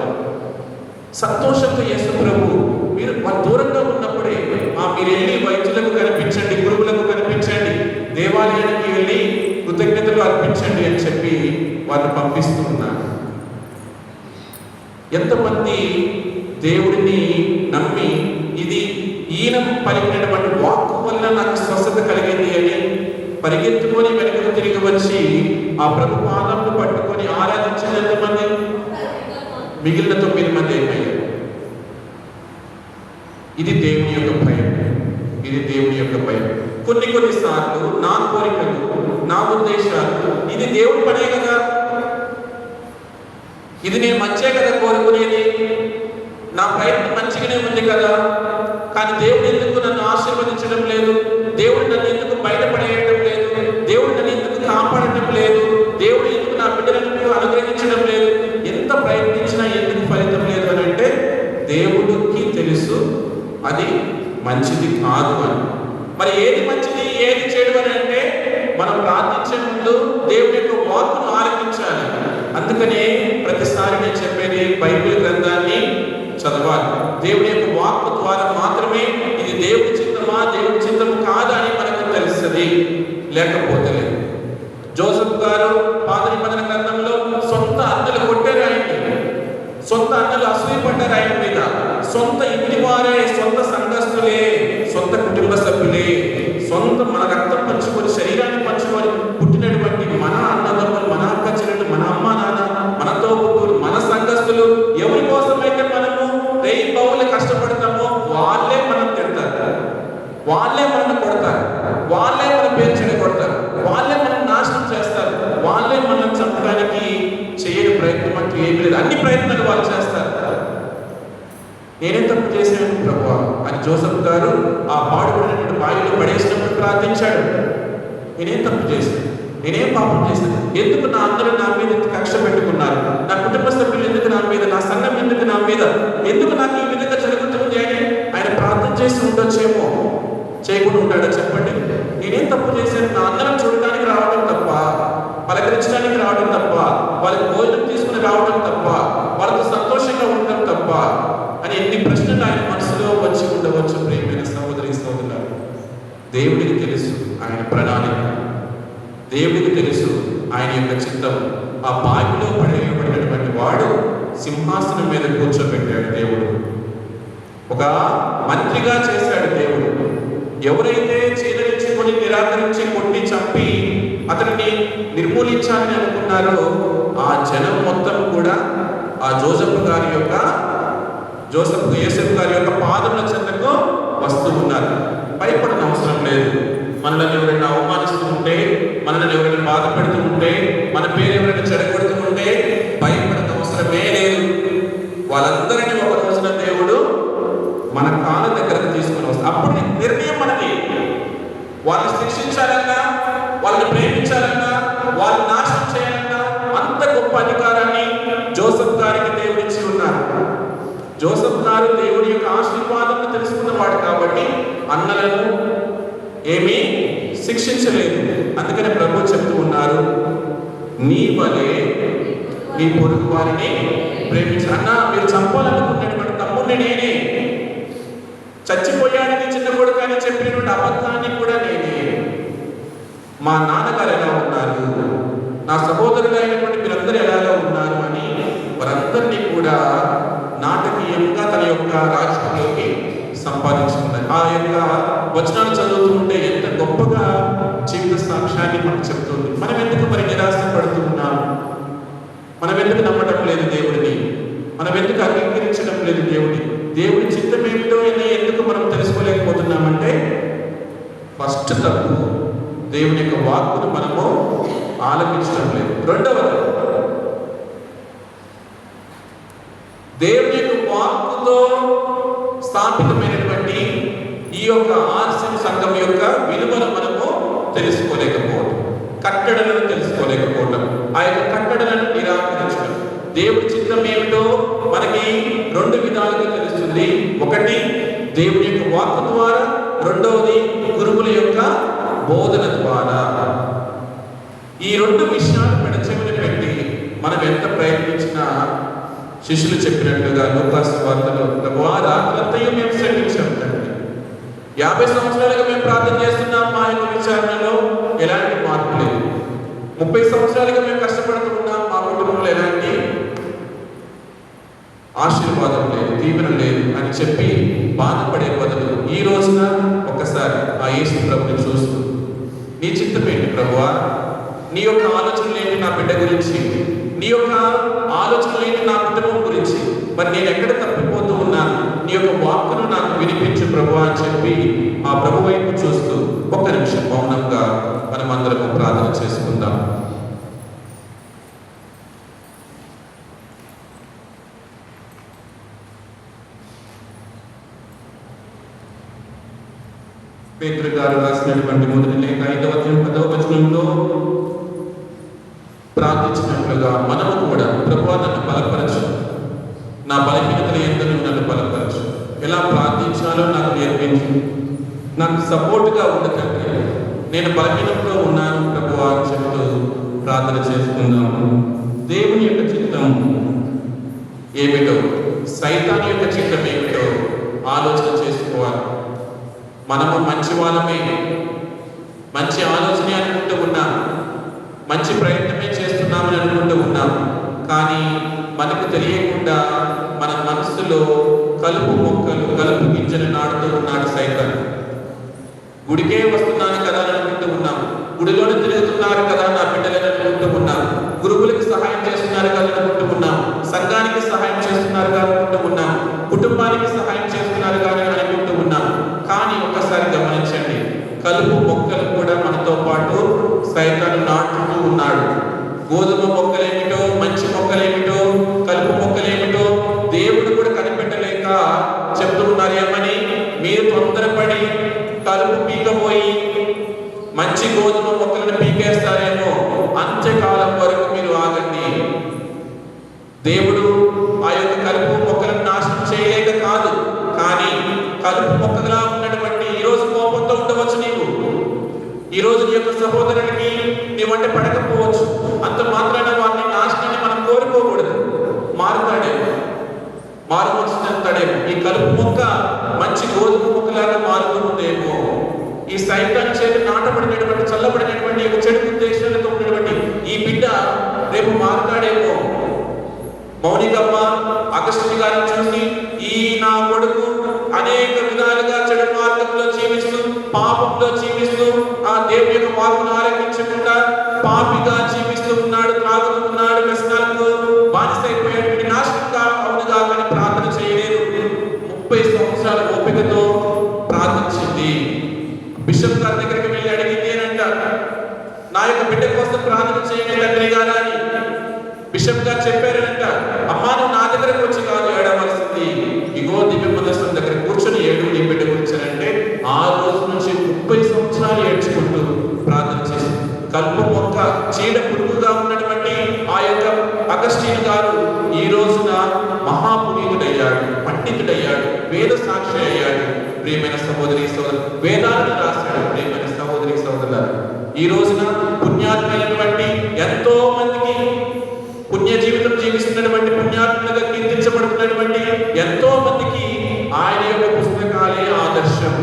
సంతోషంతో యేసు ప్రభు మీరు దూరంగా ఉన్నప్పుడే మీరు వెళ్ళి వైద్యులకు కనిపించండి, గురువులకు కనిపించండి, దేవాలయానికి వెళ్ళి కృతజ్ఞతలు అర్పించండి అని చెప్పి వారిని పంపిస్తూ ఉన్నారు. ఎంతమంది దేవుడిని నమ్మి ఇది ఈయన పలికినటువంటి వాక్కు వల్ల నాకు స్వస్థత కలిగింది అని పరిగెత్తుకొని వెనుకకు తిరిగి వచ్చి ఆ ప్రభు పాదములు పట్టుకొని ఆరాధించిన ఎంతమంది? మిగిలిన 9 మంది అయిపోయారు. ఇది దేవుని యొక్క భయం, ఇది దేవుని యొక్క భయం. కొన్ని సార్లు నా కోరికలు, నా ఉద్దేశాలు ఇది దేవుడి పనే కదా, ఇది నేను మంచే కదా కోరుకునేది, నా ప్రయత్నం మంచిగానే ఉంది కదా, కానీ దేవుడు ఎందుకు నన్ను ఆశీర్వదించడం లేదు, దేవుడు నన్ను ఎందుకు బయటపడేయడం లేదు, దేవుడు నన్ను ఎందుకు కాపాడటం లేదు, దేవుడు ఎందుకు నా బిడ్డలను అనుగ్రహించడం లేదు, ఎంత ప్రయత్నించినా ఎందుకు ఫలితం లేదు అని అంటే దేవుడికి తెలుసు అది మంచిది కాదు అని. మరి ఏది మంచిది ఏది చెడు అని అంటే మనం ప్రార్థించే ముందు దేవుడి యొక్క వాక్కును ఆలకించాలి. అందుకనే ప్రతిసారి నేను చెప్పేది బైబిల్ గ్రంథాన్ని చదవాలి. దేవుడి యొక్క వాక్కు ద్వారా మాత్రమే ఇది దేవుడి చిత్తమా దేవుడి చిత్తము కాదా అని మనకు తెలుస్తుంది, లేకపోతే లేదు. జోసెఫ్ గారు పాత నిబంధన గ్రంథంలో సొంత అన్నలు కొట్టారు ఆయన్ని, సొంత అన్నలు అసూయపడ్డారు ఆయన మీద, సొంత ఇంటి వారే, సొంత సంఘస్థులే, సొంత కుటుంబ సభ్యులే, సొంత మన రక్తం పంచుకొని శరీరాన్ని పంచుకొని పుట్టినటువంటి మన అన్నదమ్ములు, మన అక్క చెల్లెలు, మన అమ్మ నాన్న, మనతో పుట్టులు, మన సంఘస్థులు ఎవరి కోసమైతే మనము రేయి పౌలు కష్టపడతామో వాళ్ళే మనం తిడతారు, వాళ్ళే మనల్ని కొడతారు, వాళ్ళే మన పేరు చెడగొడతారు, వాళ్ళే మనం నాశనం చేస్తారు, వాళ్ళే మనం చంపడానికి చేయని ప్రయత్నం అంటూ ఏమి లేదు. అన్ని ప్రయత్నాలు వాళ్ళు చేస్తారు. నేనేం తప్పు చేశాను ప్రభువా అని జోసెఫ్ గారు ఆ పాడుబడినటువంటి బావిలో పడేసినప్పుడు ప్రార్థించాడు. నేనేం తప్పు చేశాను, నేనేం పాపం చేశాను, ఎందుకు నా అందరూ నా మీద కక్ష పెట్టుకున్నారు, నా కుటుంబ సభ్యులు ఎందుకు నా మీద, నా సంఘం ఎందుకు నా మీద, ఎందుకు నాకు ఈ విధంగా జరుగుతుంది అని ఆయన ప్రార్థన చేసి ఉండొచ్చేమో. చేయకుండా ఉంటాడో చెప్పండి? నేనేం తప్పు చేశాను, నా అందరం చూడడానికి రావడం తప్ప, పలకరించడానికి రావడం తప్ప, వాళ్ళకి భోజనం తీసుకుని రావడం తప్ప, వాళ్ళతో సంతోషంగా ఉండడం తప్ప అని ఎన్ని ప్రశ్నలు ఆయన మనసులో వచ్చి ఉండవచ్చు. ప్రియమైన సహోదరి సహోదరులారా, దేవుడికి తెలుసు ఆయన ప్రణాళిక, దేవుడికి తెలుసు ఆయన యొక్క చిత్తం. ఆ బావిలో పడేయబడినటువంటి వాడు సింహాసనం మీద కూర్చోబెట్టాడు దేవుడు, ఒక మంత్రిగా చేశాడు దేవుడు. ఎవరైతే చీదరించుకొని నిరాకరించి కొట్టి చంపి అతన్ని నిర్మూలించాలని అనుకున్నారో ఆ జనం మొత్తం కూడా ఆ యోసేపు గారి యొక్క పాదముల చెంతకు వస్తూ ఉన్నారు. భయపడని అవసరం లేదు. మనల్ని ఎవరైనా అవమానిస్తూ ఉంటే, మనల్ని ఎవరైనా బాధ పెడుతూ ఉంటే, మన పేరు ఎవరైనా చెడగొడుతూ ఉంటే భయపడని అవసరమే లేదు. వాళ్ళందరినీ ఒక రోజున దేవుడు మన కాళ్ళ దగ్గరకు తీసుకుని వస్తాడు. అప్పుడు నిర్ణయం మనది. వాళ్ళని శిక్షించాలన్నా, వాళ్ళని ప్రేమించాలన్నా, వాళ్ళని నాశనం చేయాలన్నా అంత గొప్ప అధికారాన్ని జోసెఫ్ గారికి దేవుడిచ్చి ఉన్నారు. జోసెఫ్ గారు దేవుడి యొక్క ఆశీర్వాదాన్ని తెలుసుకున్నవాడు కాబట్టి అన్నలను ఏమీ శిక్షించలేదు. అందుకని ప్రభు చెప్తూ ఉన్నారు, నీ వలే నీ పొరుగు వారిని ప్రేమించు. అన్న, మీరు చంపాలనుకున్నటువంటి తమ్ముడిని నేనే, చచ్చిపోయాడని చిన్న కొడుకు అని చెప్పినటువంటి అబద్ధాన్ని కూడా నేనే. మా నాన్నగారు ఎలా ఉన్నారు, నా సహోదరులు అయినటువంటి మీరందరూ ఎలాగా ఉన్నారు అని వారందరినీ కూడా నాటకీయంగా తన యొక్క రాజ్యంలోకి సంపాదించుకున్నాయి. ఆ యొక్క వచనాలు చదువుతుంటే ఎంత గొప్పగా జీవిత సాక్ష్యాన్ని మనకు చెప్తుంది. మనం ఎందుకు మరి నిరాశ పడుతూ ఉన్నాం? మనం ఎందుకు నమ్మడం లేదు దేవుడిని? మనం ఎందుకు అంగీకరించడం లేదు దేవుడి చిత్తం ఏమిటో ఎందుకు మనం తెలుసుకోలేకపోతున్నామంటే ఫస్ట్ తప్పు దేవుని యొక్క వాక్కును మనము ఆలకించడం లేదు. రెండవది, దేవుని యొక్క వాక్కుతో స్థాపితమైనటువంటి ఈ యొక్క ఆర్సిఎం సంఘం యొక్క విలువను మనము తెలుసుకోలేకపోవడం, కట్టడలను తెలుసుకోలేకపోవడం, ఆ యొక్క కట్టడలను నిరాకరించడం. దేవుడి చిత్తం ఏమిటో మనకి రెండు విధాలుగా తెలుస్తుంది. ఒకటి దేవుని యొక్క వాక్కు ద్వారా, రెండవది గురువుల యొక్క బోధన ద్వారా. ఈ రెండు విషయాలు పెడచెవిన పెట్టి మనం ఎంత ప్రయత్నించినా శిష్యులు చెప్పినట్లుగా లూకాసు వార్తలో ప్రభువా రాత్రంతయు మేము శ్రమించాం తండ్రి, 50 సంవత్సరాలుగా మేము ప్రార్థన చేస్తున్నాం, మా యొక్క విచారణలో ఎలాంటి మార్పు లేదు, 30 సంవత్సరాలుగా మేము కష్టపడుతున్నాం, మా కుటుంబంలో ఎలాంటి ఆశీర్వాదం లేదు, దీవెన లేదు అని చెప్పి బాధపడే బదులు ఈ రోజున ఒక్కసారి ఆ యేసు ప్రభుని చూస్తూ నీ చిత్తం ఏంటి ప్రభువా, నీ యొక్క ఆలోచనలు ఏంటి నా బిడ్డ గురించి, నీ యొక్క ఆలోచనలు ఏంటి నా కుటుంబం గురించి, మరి నేను ఎక్కడ తప్పిపోతూ ఉన్నాను, నీ యొక్క వాక్కును నాకు వినిపించు ప్రభువా అని చెప్పి ఆ ప్రభు వైపు చూస్తూ ఒక్క నిమిషం మౌనంగా మనం అందరము ప్రార్థన చేసుకుందాం. పేతురు గారు రాసినటువంటి మొదటి లేఖ 5వ అధ్యాయం 10వ వచనంలో ప్రార్థించినట్లుగా మనము కూడా ప్రభువా నన్ను బలపరచు, నా బలహీనతలు ఎందరూ నన్ను బలపరచు, ఎలా ప్రార్థించాలో నాకు నేర్పించు, నాకు సపోర్ట్గా ఉండకండి, నేను బలహీనంలో ఉన్నాను ప్రభువా అని చెబుతూ ప్రార్థన చేసుకుందాము. దేవుని యొక్క చిత్తం ఏమిటో, సైతాన్ యొక్క చిత్తం ఏమిటో ఆలోచన చేసుకోవాలి. మనము మంచి వాళ్ళమే, మంచి ఆలోచనే అనుకుంటూ ఉన్నాం, మంచి ప్రయత్నమే చేస్తున్నామని అనుకుంటూ ఉన్నాం, కానీ మనకు తెలియకుండా మన మనసులో కలుపు మొక్కలు, కలుపు గింజలు నాటుతూ ఉన్నాడు సైతాన్. గుడికే వస్తున్నాను కదా అని అనుకుంటూ ఉన్నాం, గుడిలోనే తిరుగుతున్నారు కదా నా బిడ్డలని అనుకుంటూ ఉన్నాం, గురువులకి సహాయం చేస్తున్నారు కదా అనుకుంటూ ఉన్నాం, సంఘానికి సహాయం చేస్తున్నారు కదా అనుకుంటూ ఉన్నాం, కుటుంబానికి సహాయం చేస్తున్నారు కానీ అనుకుంటూ ఉన్నాం. కానీ ఒక్కసారి గమనించండి, కలుపు మొక్కలు కూడా మనతో పాటు సైతాను నాటుతూ ఉన్నాడు. గోధుమ మొక్కలేమిటో, మంచి మొక్కలేమిటో, కలుపు మొక్కలేమిటో దేవుడు కూడా కనిపెట్టలేక చెప్తూ ఉన్నారు. ఏమని? మీరు తొందరపడి కలుపు పీకపోయి మంచి గోధుమ మొక్కలను పీకేస్తారేమో, అంత్యకాలం వరకు మీరు ఆగండి. దేవుడు ఆ యొక్క కలుపు మొక్కలను నాశనం చేయలేక కాదు, కానీ కలుపు మొక్కగా ఉన్నటువంటి ఈరోజు కోపంతో ఉండవచ్చు నీవు, ఈరోజు నీ యొక్క సహోదరుడికి నీ వంట పడకపోవచ్చు, అంత మాత్రాన వారిని నాశనాన్ని మనం కోరుకోకూడదు. మారుతాడేమో, మారు మనసు చెందుతాడేమో, ఈ కలుపు మొక్క మంచి గోధుమ మొక్కలాగా మారుతుందేమో, ఈ సైతాన్ చేతి నాటబడినటువంటి చల్లబడినటువంటి ఒక చెడు ఉద్దేశాలతో ఉన్నటువంటి ఈ బిడ్డ రేపు మారుతాడేమో. మౌనికమ్మ అగస్త్యుని గారిని చూసి ఈ నా కొడుకు అనేక విధాలుగా చెడు మార్గంలో జీవిస్తూ, పాపంలో జీవిస్తూ, ఆ దేవుని యొక్క వాక్కును ఆలకించకుండా పాపిగా జీవిస్తూ ఉన్నాడు, త్రాగుతూ ఉన్నాడు, వ్యసనాలకు బానిసైపోయాడు, నాశనంగా అవునుగా కానీ ప్రార్థన చేయలేదు. 30 సంవత్సరాల ఓపికతో ప్రార్థించింది. బిషప్ గారి దగ్గరికి వెళ్ళి అడిగింది ఏనంట, నా యొక్క బిడ్డ కోసం ప్రార్థన చేయండి తండ్రి గారు అని. బిషప్ గారు చెప్పారనంట, అమ్మా నువ్వు నా దగ్గరకు వచ్చి కాదు ఏడవలసింది, ఇగో దివ్య ప్రదర్శనం దగ్గర కూర్చొని ఏడు నీ బిడ్డ కూర్చొనంటే ఆ రోజు నుంచి 30 సంవత్సరాలు ఏడ్చుకుంటూ ప్రార్థన చేసి కలుపు మొక్క చీడ పురుగుగా ఉన్నటువంటి ఆ యొక్క అగస్టిన్ గారు ఈ రోజున మహాపునీతుడయ్యాడు, పండితుడయ్యాడు, వేద సాక్షి అయ్యాడు. ప్రియమైన సహోదరి సోదరు, వేదాలను రాశాడు. ప్రియమైన సహోదరి సోదరులారా, ఈ రోజున పుణ్యాత్మైనటువంటి ఎంతో మందికి పుణ్య జీవితం జీవిస్తున్నటువంటి పుణ్యాత్మగా కీర్తించబడుతున్నటువంటి ఎంతో మందికి ఆయన యొక్క పుస్తకాలే ఆదర్శం,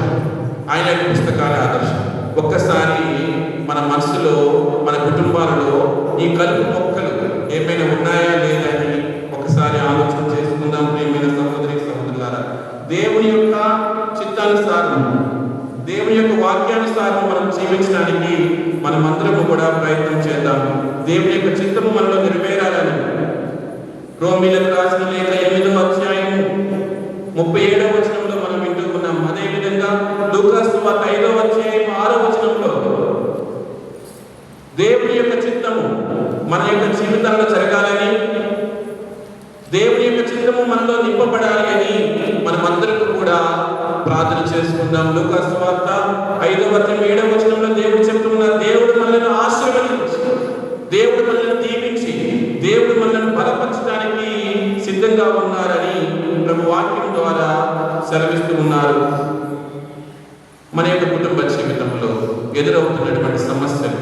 ఆయన యొక్క పుస్తకాలే ఆదర్శం. ఒక్కసారి మన మనసులో, మన కుటుంబాలలో ఈ కలుపు మొక్కలు ఏమైనా ఉన్నాయా లేదా అని ఒకసారి ఆలోచన చేసుకుందాం. ప్రియమైన సహోదరి సహోదరులారా, దేవుని యొక్క చిత్తానుసారం, దేవుని యొక్క వాక్యానుసారం మనం జీవించడానికి మనమందరము కూడా ప్రయత్నం చేద్దాం. దేవుని యొక్క చిత్తము మనలో నెరవేరాలని రోమీలకు రాసిన లేఖ 8వ అధ్యాయము 37వ వచనంలో మనం వింటూ ఉన్నాం. అదేవిధంగా లూకాసు సువార్త 5వ అధ్యాయం 6వ వచనంలో దేవుని యొక్క చిత్తము మన యొక్క జీవితాల్లో జరగాలని, దేవుని యొక్క చిత్తము మనలో నింపబడాలి అని మనమందరం కూడా ప్రార్థన చేసుకుందాం. లూకాసు సువార్త 5వ అధ్యాయం 7వ వచనంలో దేవుడు చెప్తున్నారు, దేవుడు మనల్ని ఆశీర్వదించి, దేవుడు మనల్ని దీవించి, దేవుడు మనల్ని బలపరచడానికి సిద్ధంగా ఉన్నారని ప్రభు వాక్యం ద్వారా సెలవిస్తూ ఉన్నారు. మన యొక్క కుటుంబ జీవితంలో ఎదురవుతున్నటువంటి సమస్యలు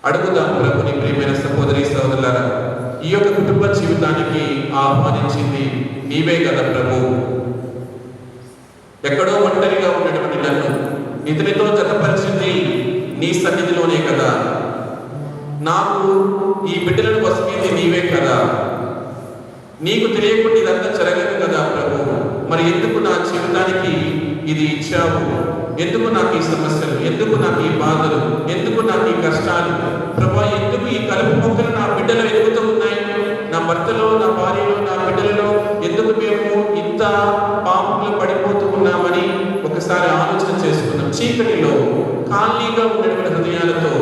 అడుగుదాం ప్రభుని. ప్రియమైన సహోదరి సహోదరులారా, ఈ యొక్క కుటుంబ జీవితానికి ఆహ్వానించింది నీవే కదా ప్రభు. ఎక్కడో ఒంటరిగా ఉన్నటువంటి నన్ను ఇతనితో జతపరిచింది నీ సన్నిధిలోనే కదా. నాకు ఈ బిడ్డలను వసపింది నీవే కదా. నీకు తెలియకుండా ఇదంతా జరగదు కదా ప్రభు. మరి ఎందుకు నా జీవితానికి ఇది ఇచ్చావు? ఎందుకు నాకు ఈ సమస్యలు? ఎందుకు నాకు ఈ బాధలు? ఎందుకు నాకు ఈ కష్టాలు? ప్రభా, ఎందుకు ఈ కలుపు మొక్కలు నా బిడ్డలు ఎదుగుతూ ఉన్నాయి? నా భర్తలో, నా భార్యలో, నా బిడ్డలలో ఎందుకు మేము ఇంత పాపంలో పడిపోతూ ఉన్నామని ఒకసారి ఆలోచన చేసుకున్నాం. చీకటిలో ఖాళీగా ఉన్నటువంటి హృదయాలతో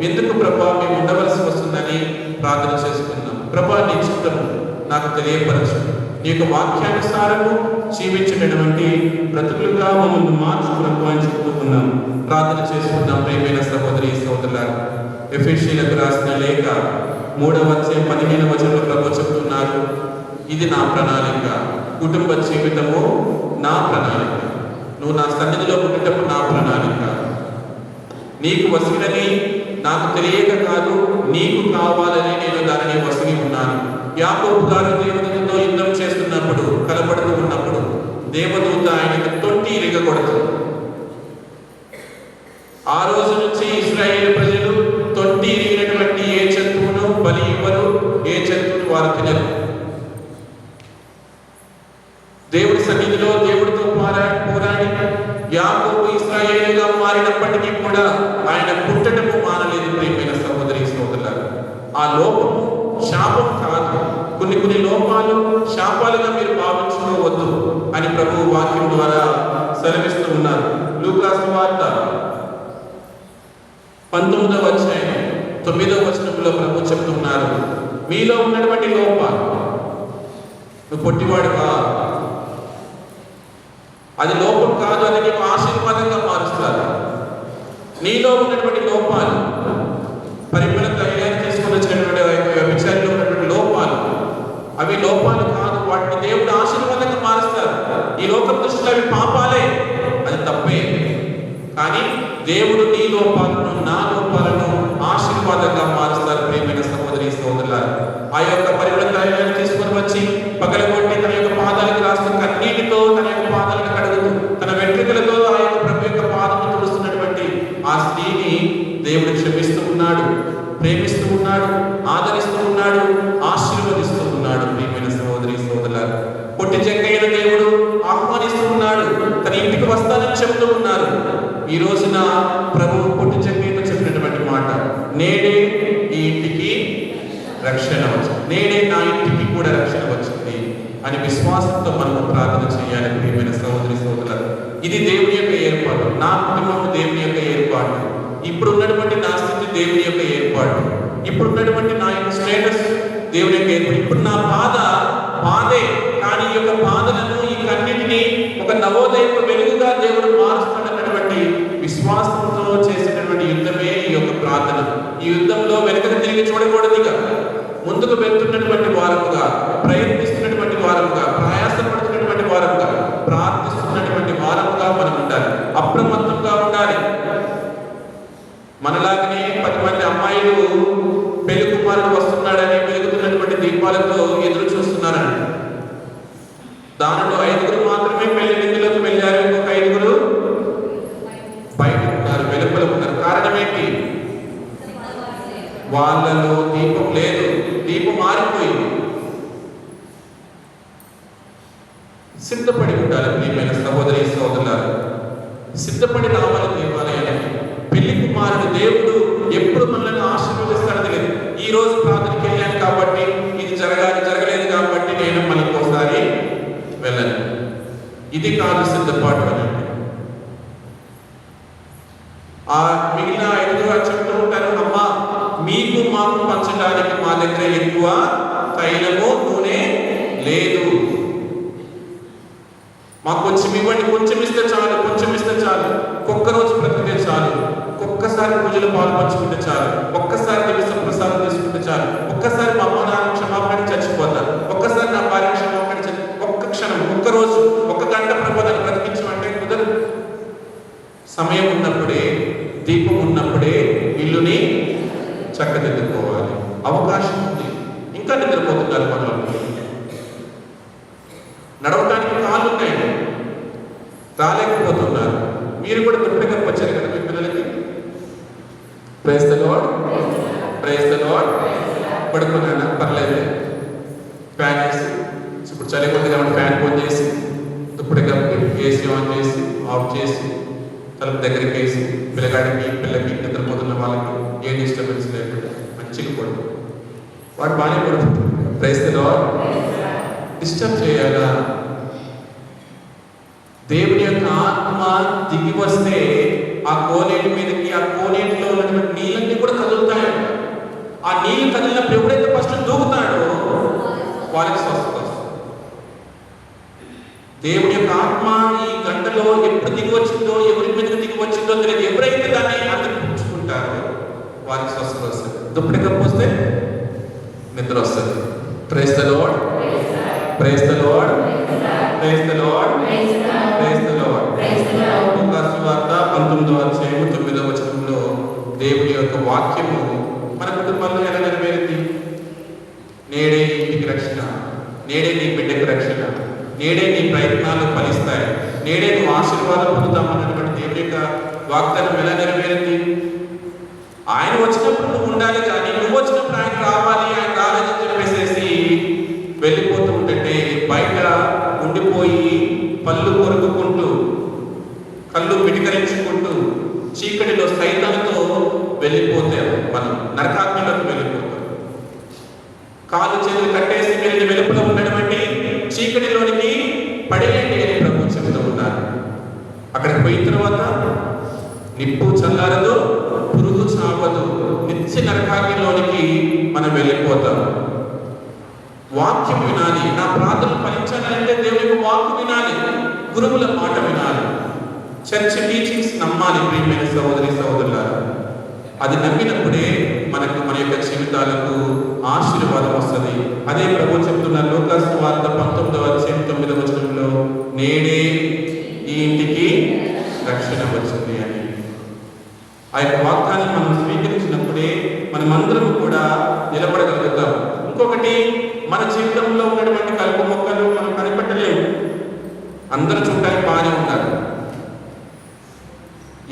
ఎందుకు ప్రభా మేము ఉండవలసి వస్తుందని ప్రార్థన చేసుకున్నాం. ప్రభా, నీ చిత్తము నాకు తెలియపరచు. నీ యొక్క వాక్యానుసారము జీవించినటువంటి బ్రతుకులుగా మమ్మల్ని మార్చుకున్నట్టు అని చెప్పుకున్నాం. ప్రార్థన చేసుకున్నాం. ప్రియమైన సహోదరి సహోదరులారా, ఎఫెసీయులకు రాసిన లేఖ 3వ అధ్యాయం 15వ వచనంలో ప్రభు చెప్తున్నారు, ఇది నా ప్రణాళిక. కుటుంబ జీవితము నా ప్రణాళిక. నువ్వు నా సన్నిధిలో ఉండేటప్పుడు నా ప్రణాళిక. నీకు వసినని నాకు తెలియక కాదు, నీకు కావాలని నేను దానిని వసిగి ఉన్నాను. యాకోబు గారు దేవదూతతో యుద్ధం చేస్తున్నప్పుడు, కలపడుతూ ఉన్నప్పుడు దేవదూత ఆయనకు తొట్టి ఇరగకొడుతుంది. ఆ రోజు నుంచి ఇశ్రాయేలు ప్రజలు తొట్టి ఇరిగినటువంటి ఏ జంతువును బలి ఇవ్వరు, ఏ జంతువును వారు తినరు. దేవుడి సన్నిధిలో దేవుడితో పోరాడి యాకోబు ఇశ్రాయేలుగా మారినప్పటికీ కూడా ఆయన పుట్టటము మానలేదు. ప్రియమైన సహోదరి సహోదరులారా, ఆ లోపము శాపం కాదు. కొన్ని లోపాలు శాపాలుగా మీరు భావించుకోవద్దు అని ప్రభు వాక్యం ద్వారా సెలవిస్తూ ఉన్నారు. లూకాసు వార్త 19వ అధ్యాయం 9వ వచనంలో ప్రభు చెప్తున్నారు, మీలో ఉన్నటువంటి లోపాలు, నువ్వు పొట్టివాడుగా, అది లోపం కాదు, అది నీకు ఆశీర్వాదంగా మారుస్తారు. నీలో ఉన్నటువంటి లోపాలు, పరిమళ తయారు తీసుకుని వచ్చినటువంటి విచారణలో ఉన్నటువంటి లోపాలు, అవి లోపాలు కాదు, వాటిని దేవుడు ఆశీర్వాదంగా మారుస్తారు. ఈ లోకం దృష్టిలో అవి పాపాలే, అది తప్పే. కానీ దేవుడు నీ లోపాలను, నా లోపాలను ఆశీర్వాదంగా మారుస్తారు. ప్రియమైన సహోదరి సహోదరులారా, ఆ యొక్క పరిమళ తైలాన్ని తీసుకొని వచ్చి పగలగొట్టి తన యొక్క పాదాలకు రాస్తూ కన్నీటితో తన యొక్క పాదాలను కడుగుతూ తన వెంట్రుకలతో ఆ యొక్క ప్రభు యొక్క పాదము తుడుస్తున్నటువంటి ఆ స్త్రీని దేవుడు క్షమిస్తూ ఉన్నాడు, ప్రేమిస్తూ ఉన్నాడు, ఆదరిస్తూ ఉన్నాడు, ఆశీర్వదిస్తూ ఉన్నాడు. ప్రియమైన సహోదరి సహోదరులారా, పొట్టి జంగయ్యను దేవుడు ఆహ్వానిస్తూ ఉన్నాడు, తన ఇంటికి వస్తానని చెబుతూ ఉన్నారు. ఈ రోజున ప్రభు పొట్టి జంగయ్యతో చెప్పినటువంటి మాట, నేడే ఈ ఇంటికి రక్షణ వచ్చింది, నేడే నా ఇంటికి కూడా రక్షణ వచ్చింది అని విశ్వాసంతో మనం ప్రార్థన చేయాలి. ప్రియమైన సహోదరి సహోదరులారా, ఇది దేవుని యొక్క ఏర్పాటు. నా కుటుంబం దేవుని యొక్క ఏర్పాటు. ఇప్పుడు ఉన్నటువంటి నా స్థితి దేవుని యొక్క ఏర్పాటు. ఇప్పుడు ఉన్నటువంటి నా యొక్క స్టేటస్ దేవుని యొక్క ఏర్పాటు. ఇప్పుడు నా బాధే, కానీ ఈ యొక్క బాధలను, ఈ కన్నిటిని ఒక నవోదయపు వెలుగుగా దేవుడు మారుస్తున్నటువంటి విశ్వాసంతో చేసినటువంటి యుద్ధమే ఈ యొక్క ప్రార్థన. ఈ యుద్ధంలో వెనుకకు తిరిగి చూడకూడదుగా, ముందుకు వెళ్తున్నటువంటి వారముగా, ప్రయత్నిస్తున్నటువంటి వారముగా, ప్రయాసపడుతున్నటువంటి వారముగా, ప్రార్థిస్తున్నటువంటి వారముగా మనం ఉండాలి. అప్రమత్తంగా ఉండాలి. మనలాగనే 10 మంది అమ్మాయిలు పెళ్లి కుమారుడు వస్తున్నాడని వెలుగుతున్నటువంటి దీపాలతో ఎదురు చూస్తున్నారండి. దానిలో 5గురు మాత్రమే పెళ్లి విందులోకి వెళ్ళారు, ఇంకొక 5గురు బయట ఉన్నారు, వెలుపల ఉన్నారు. కారణం ఏంటి? వాళ్ళలో దీపం లేదు, దీపం మారిపోయింది. సిద్ధపడి ఉండాలి. ప్రియమైన సహోదరు సిద్ధపడి రావాలి దేవాలయానికి. పెళ్లి కుమారుడు దేవుడు ఎప్పుడు మనల్ని ఆశీర్వదిస్తాడో తెలియదు. ఈ రోజు ప్రార్థనకి వెళ్ళాను కాబట్టి ఇది జరగలేదు కాబట్టి నేను మళ్ళీ ఇంకోసారి వెళ్ళను. ఇది కాదు సిద్ధపాటు అని. ఆ మిగిలిన 5 చెప్తూ ఉంటారు, అమ్మా మీకు మాకు పంచడానికి మా దగ్గర ఎక్కువ తైలము నూనె లేదు, మాకు కొంచెం ఇవ్వండి, కొంచెం ఇస్తే చాలు, కొంచెం ఇస్తే చాలు, ఒక్క రోజు బ్రతికితే చాలు, ఒక్కసారి పూజలు పాల్పంచుకుంటే చాలు, ఒక్కసారి దివ్య ప్రసాదం తీసుకుంటే చాలు, ఒక్కసారి మా అమ్మ నాన్న క్షమాపణ చచ్చిపోతారు, ఒక్కసారి నా భార్య క్షమాపణ ఒక్క క్షణం, ఒక్క రోజు, 1 గంట ప్రబోధాన్ని బ్రతికించమంటే కుదరదు. సమయం ఉన్నప్పుడే, దీపం ఉన్నప్పుడే ఇల్లుని చక్కదిద్దుకోవాలి. అవకాశం ఉంది. ఇంకా నిద్రపోతున్నారు మనల్ని. నడవడానికి కాళ్ళు ఉన్నాయి, రాలేకపోతున్నారు. మీరు కూడా దుప్పటిగా వచ్చారు కదా మీ పిల్లలకి. Praise the lord, praise the lord. పడుకున్నానా? పర్లేదు. ఫ్యాన్ వేసి, ఇప్పుడు చలి ఉంది కాబట్టి ఫ్యాన్ ఆన్ చేసి, దుప్పటి కప్పి, ఏసీ ఆన్ చేసి, ఆఫ్ చేసి, తలుపు దగ్గరికి వేసి, పిల్లకి నిద్రపోతున్న వాళ్ళకి ఏ డిస్టర్బెన్స్ లేకుండా మంచిగా పడుతుంది. వాడు బాగానే పడుతుంది. Praise the lord. డిస్టర్బ్ చేయాలా? దేవుని యొక్క ఆత్మ దిగి వస్తే ఆ కోనేటి మీదకి, ఆ కోనేటిలో ఉన్నటువంటి నీళ్ళన్నీ కూడా కదులుతాయంట. ఆ నీళ్ళు కదిలినప్పుడు ఎవడైతే ఫస్ట్ దూకుతాడో వాళ్ళకి స్వస్థత వస్తుంది. దేవుని యొక్క ఆత్మ ఈ గంటలో ఎప్పుడు దిగి వచ్చిందో, ఎవరి మీదకి దిగి వచ్చిందో తెలియదు. ఎవరైతే దాన్ని అందిపుచ్చుకుంటారో వారికి స్వస్థత వస్తుంది. దుప్పటి కప్పు వస్తే నిద్ర వస్తుంది. Praise the lord, praise the lord, praise the lord, praise the lord. లూకాసు వార్త 19వ అధ్యాయము 9వ వచనంలో దేవుని యొక్క వాక్యము మన కుటుంబంలో ఎలా నెరవేరింది? నేడే ఇంటికి రక్షణ, నేడే నీ బిడ్డకి రక్షణ, నేడే నీ ప్రయత్నాలు ఫలిస్తాయి, నేడే నువ్వు ఆశీర్వాదం పొందుతామన్నటువంటి దేవుని యొక్క వాగ్దానం ఎలా నెరవేరింది? ఆయన వచ్చినప్పుడు నువ్వు ఉండాలి, కానీ నువ్వు వచ్చినప్పుడు ఆయన రావాలి. ఆయన రాలేదని చెప్పేసేసి వెళ్ళిపోతూ ఉంటే బయట ఉండిపోయి పళ్ళు కొరుకుకుంటూ, కళ్ళు పిటికరించుకుంటూ, చీకటిలో సైతాలతో వెళ్ళిపోతే మనం నరకాగ్నిలోకి వెళ్ళిపోతాం. కాళ్ళు చేతులు కట్టేసి వెళ్ళి వెలుపల ఉండడం అంటే చీకటిలోనికి పడేయండి అని ప్రభు చెబుతూ ఉన్నారు. అక్కడికి పోయిన తర్వాత నిప్పు చల్లారదు, పురుగు చావదు, నిత్య నరకాగ్నిలోనికి మనం వెళ్ళిపోతాం. వాక్యం వినాలి. నా ప్రార్థనలు ఫలించాలంటే దేవుని వాక్కు వినాలి, గురువుల మాట వినాలి, చర్చ్ టీచింగ్స్ నమ్మాలి. ప్రియమైన సహోదరి సహోదరులారా, అది నమ్మినప్పుడే మనకు మన యొక్క జీవితాలకు ఆశీర్వాదం వస్తుంది. అదే ప్రభు చెప్తున్నారు లూకాసు వార్త 19వ అధ్యాయం 9వ వచనంలో, నేడే ఈ ఇంటికి రక్షణ వచ్చింది అని. ఆ యొక్క వాక్యాన్ని మనం స్వీకరించినప్పుడే మనమందరం కూడా నిలబడగలుగుతాం. ఇంకొకటి, మన జీవితంలో ఉన్నటువంటి కలుపు మొక్కలు మనం కనిపెట్టలేము. అందరూ చూడడానికి బాగానే ఉన్నారు.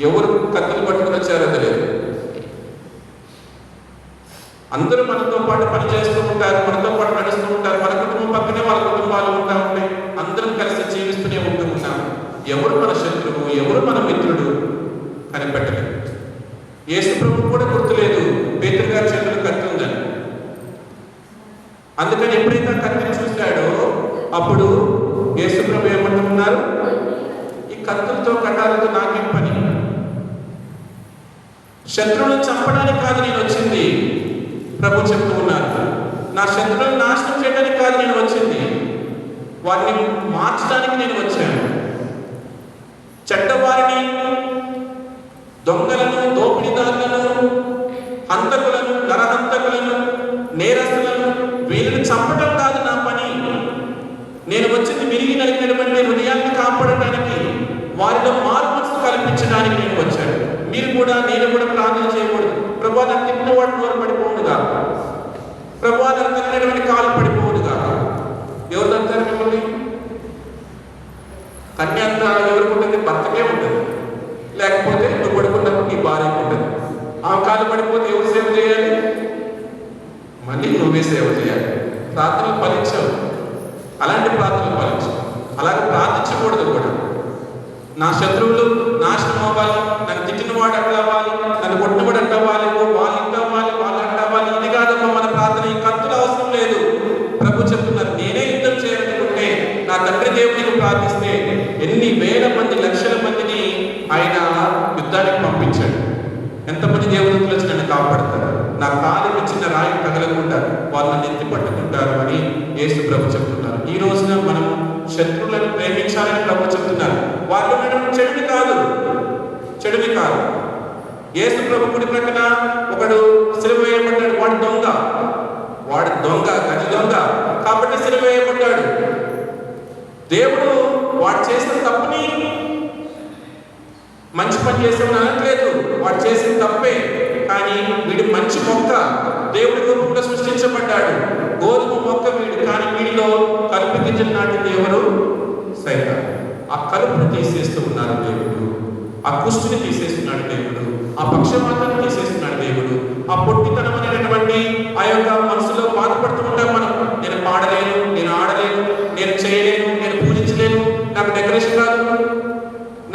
ఎవరు కత్తులు పట్టుకుని వచ్చారో తెలియదు. అందరూ మనతో పాటు పని చేస్తూ ఉంటారు, మనతో పాటు నడుస్తూ ఉంటారు, మన కుటుంబం పక్కనే వాళ్ళ కుటుంబాలు ఉంటా ఉంటాయి. అందరం కలిసి జీవిస్తూనే ఉంటూ ఉన్నాం. ఎవరు మన శత్రువు, ఎవరు మన మిత్రుడు కనిపెట్టలేదు. యేసు ప్రభు కూడా గుర్తులేదు పేతురు గారి చేతులు కత్తి ఉందని. అందుకని ఎప్పుడైతే కత్తిని చూశాడో అప్పుడు యేసు ప్రభు ఏమంటున్నారు, ఈ కత్తులతో కటాలతో నాకేం పని? శత్రువులను చంపడానికి కాదు నేను వచ్చింది, ప్రభు చెప్తూ ఉన్నారు. నా శత్రువులను నాశనం చేయడానికి కాదు నేను వచ్చింది, వారిని మార్చడానికి నేను వచ్చాను. చెడ్డవారిని, దొంగలను, దోపిడీదారులను, హంతకులను, నరహంతకులను, నేరస్తులను, వీరిని చంపడం కాదు నా పని. నేను వచ్చింది విరిగి నలిగినటువంటి హృదయాన్ని కాపాడటానికి, వారిలో మార్పు కల్పించడానికి నేను వచ్చాను. మీరు కూడా, నేను కూడా ప్రార్థన చేయకూడదు, ప్రభా నాకు తిప్పిన వాడు నోరు పడిపోవుడుగా, ప్రభా నాకు తగినటువంటి కాలు పడిపోవుడుగా. ఎవరు తగ్గుతారు మిమ్మల్ని? కన్యాంత ఎవరికి ఉంటుంది? భర్తకే ఉంటుంది. లేకపోతే నువ్వు పడుకున్నప్పుడు నీ భార్యకు ఉంటుంది. ఆ కాలు పడిపోతే ఎవరు సేవ చేయాలి? మళ్ళీ నువ్వే సేవ చేయాలి. ప్రార్థనలు ఫలించవు. అలాంటి ప్రార్థనలు ఫలించవు. అలాగే ప్రార్థించకూడదు కూడా. నా శత్రువులు నాశనం అవ్వాలి, నన్ను తిట్టినవాడు అట్లా అవ్వాలి, నన్ను కొట్టినవాడు అట్లా అవ్వాలి, వాళ్ళు ఇంట అవ్వాలి, వాళ్ళు అంట అవ్వాలి. ఇది కాదమ్మా మన ప్రార్థన. ఈ కత్తులు అవసరం లేదు. ప్రభు చెప్తున్నారు, నేనే యుద్ధం చేయాలనుకుంటే నా తండ్రి దేవునికి ప్రార్థిస్తే ఎన్ని వేల మంది లక్షల మందిని ఆయన యుద్ధానికి పంపించాడు. ఎంతమంది దేవదూతలు వచ్చి నన్ను కాపాడతారు, నా కాలికి చిన్న రాయి తగలకుండా వాళ్ళని ఎత్తి పట్టుకుంటారు అని యేసు ప్రభు చెప్తున్నారు. ఈ రోజున మనం శత్రువులను ప్రేమించాలని ప్రభు చెప్తున్నారు. వాళ్ళు చెడుని కాదు, చెడుని కాదు. యేసు ప్రభు కుడి ప్రక్కన ఒకడు సిలువ వేయబడ్డాడు. వాడు దొంగ, గది దొంగ కాబట్టి సిలువ వేయబడ్డాడు. దేవుడు వాడు చేసిన తప్పుని మంచి పని చేసామని అనట్లేదు, వాడు చేసిన తప్పే. కానీ వీడు మంచి మొక్క, దేవుడి రూపంలో సృష్టించబడ్డాడు. గోధుమ మొక్క వీడు, కానీ వీడిలో కలుపు గింజలు నాటింది ఎవరు? సైతాను. ఆ కలుపును తీసేస్తూ ఉన్నారు దేవుడు, ఆ కుష్టిని తీసేస్తున్నాడు దేవుడు, ఆ పక్షపాతాన్ని తీసేస్తున్నాడు దేవుడు. ఆ పొట్టితనం అనేటటువంటి ఆ యొక్క మనసులో బాధపడుతూ ఉంటాం మనం. నేను పాడలేను, నేను ఆడలేను, నేను చేయలేను, నేను పూజించలేను, నాకు డెకరేషన్ రాదు,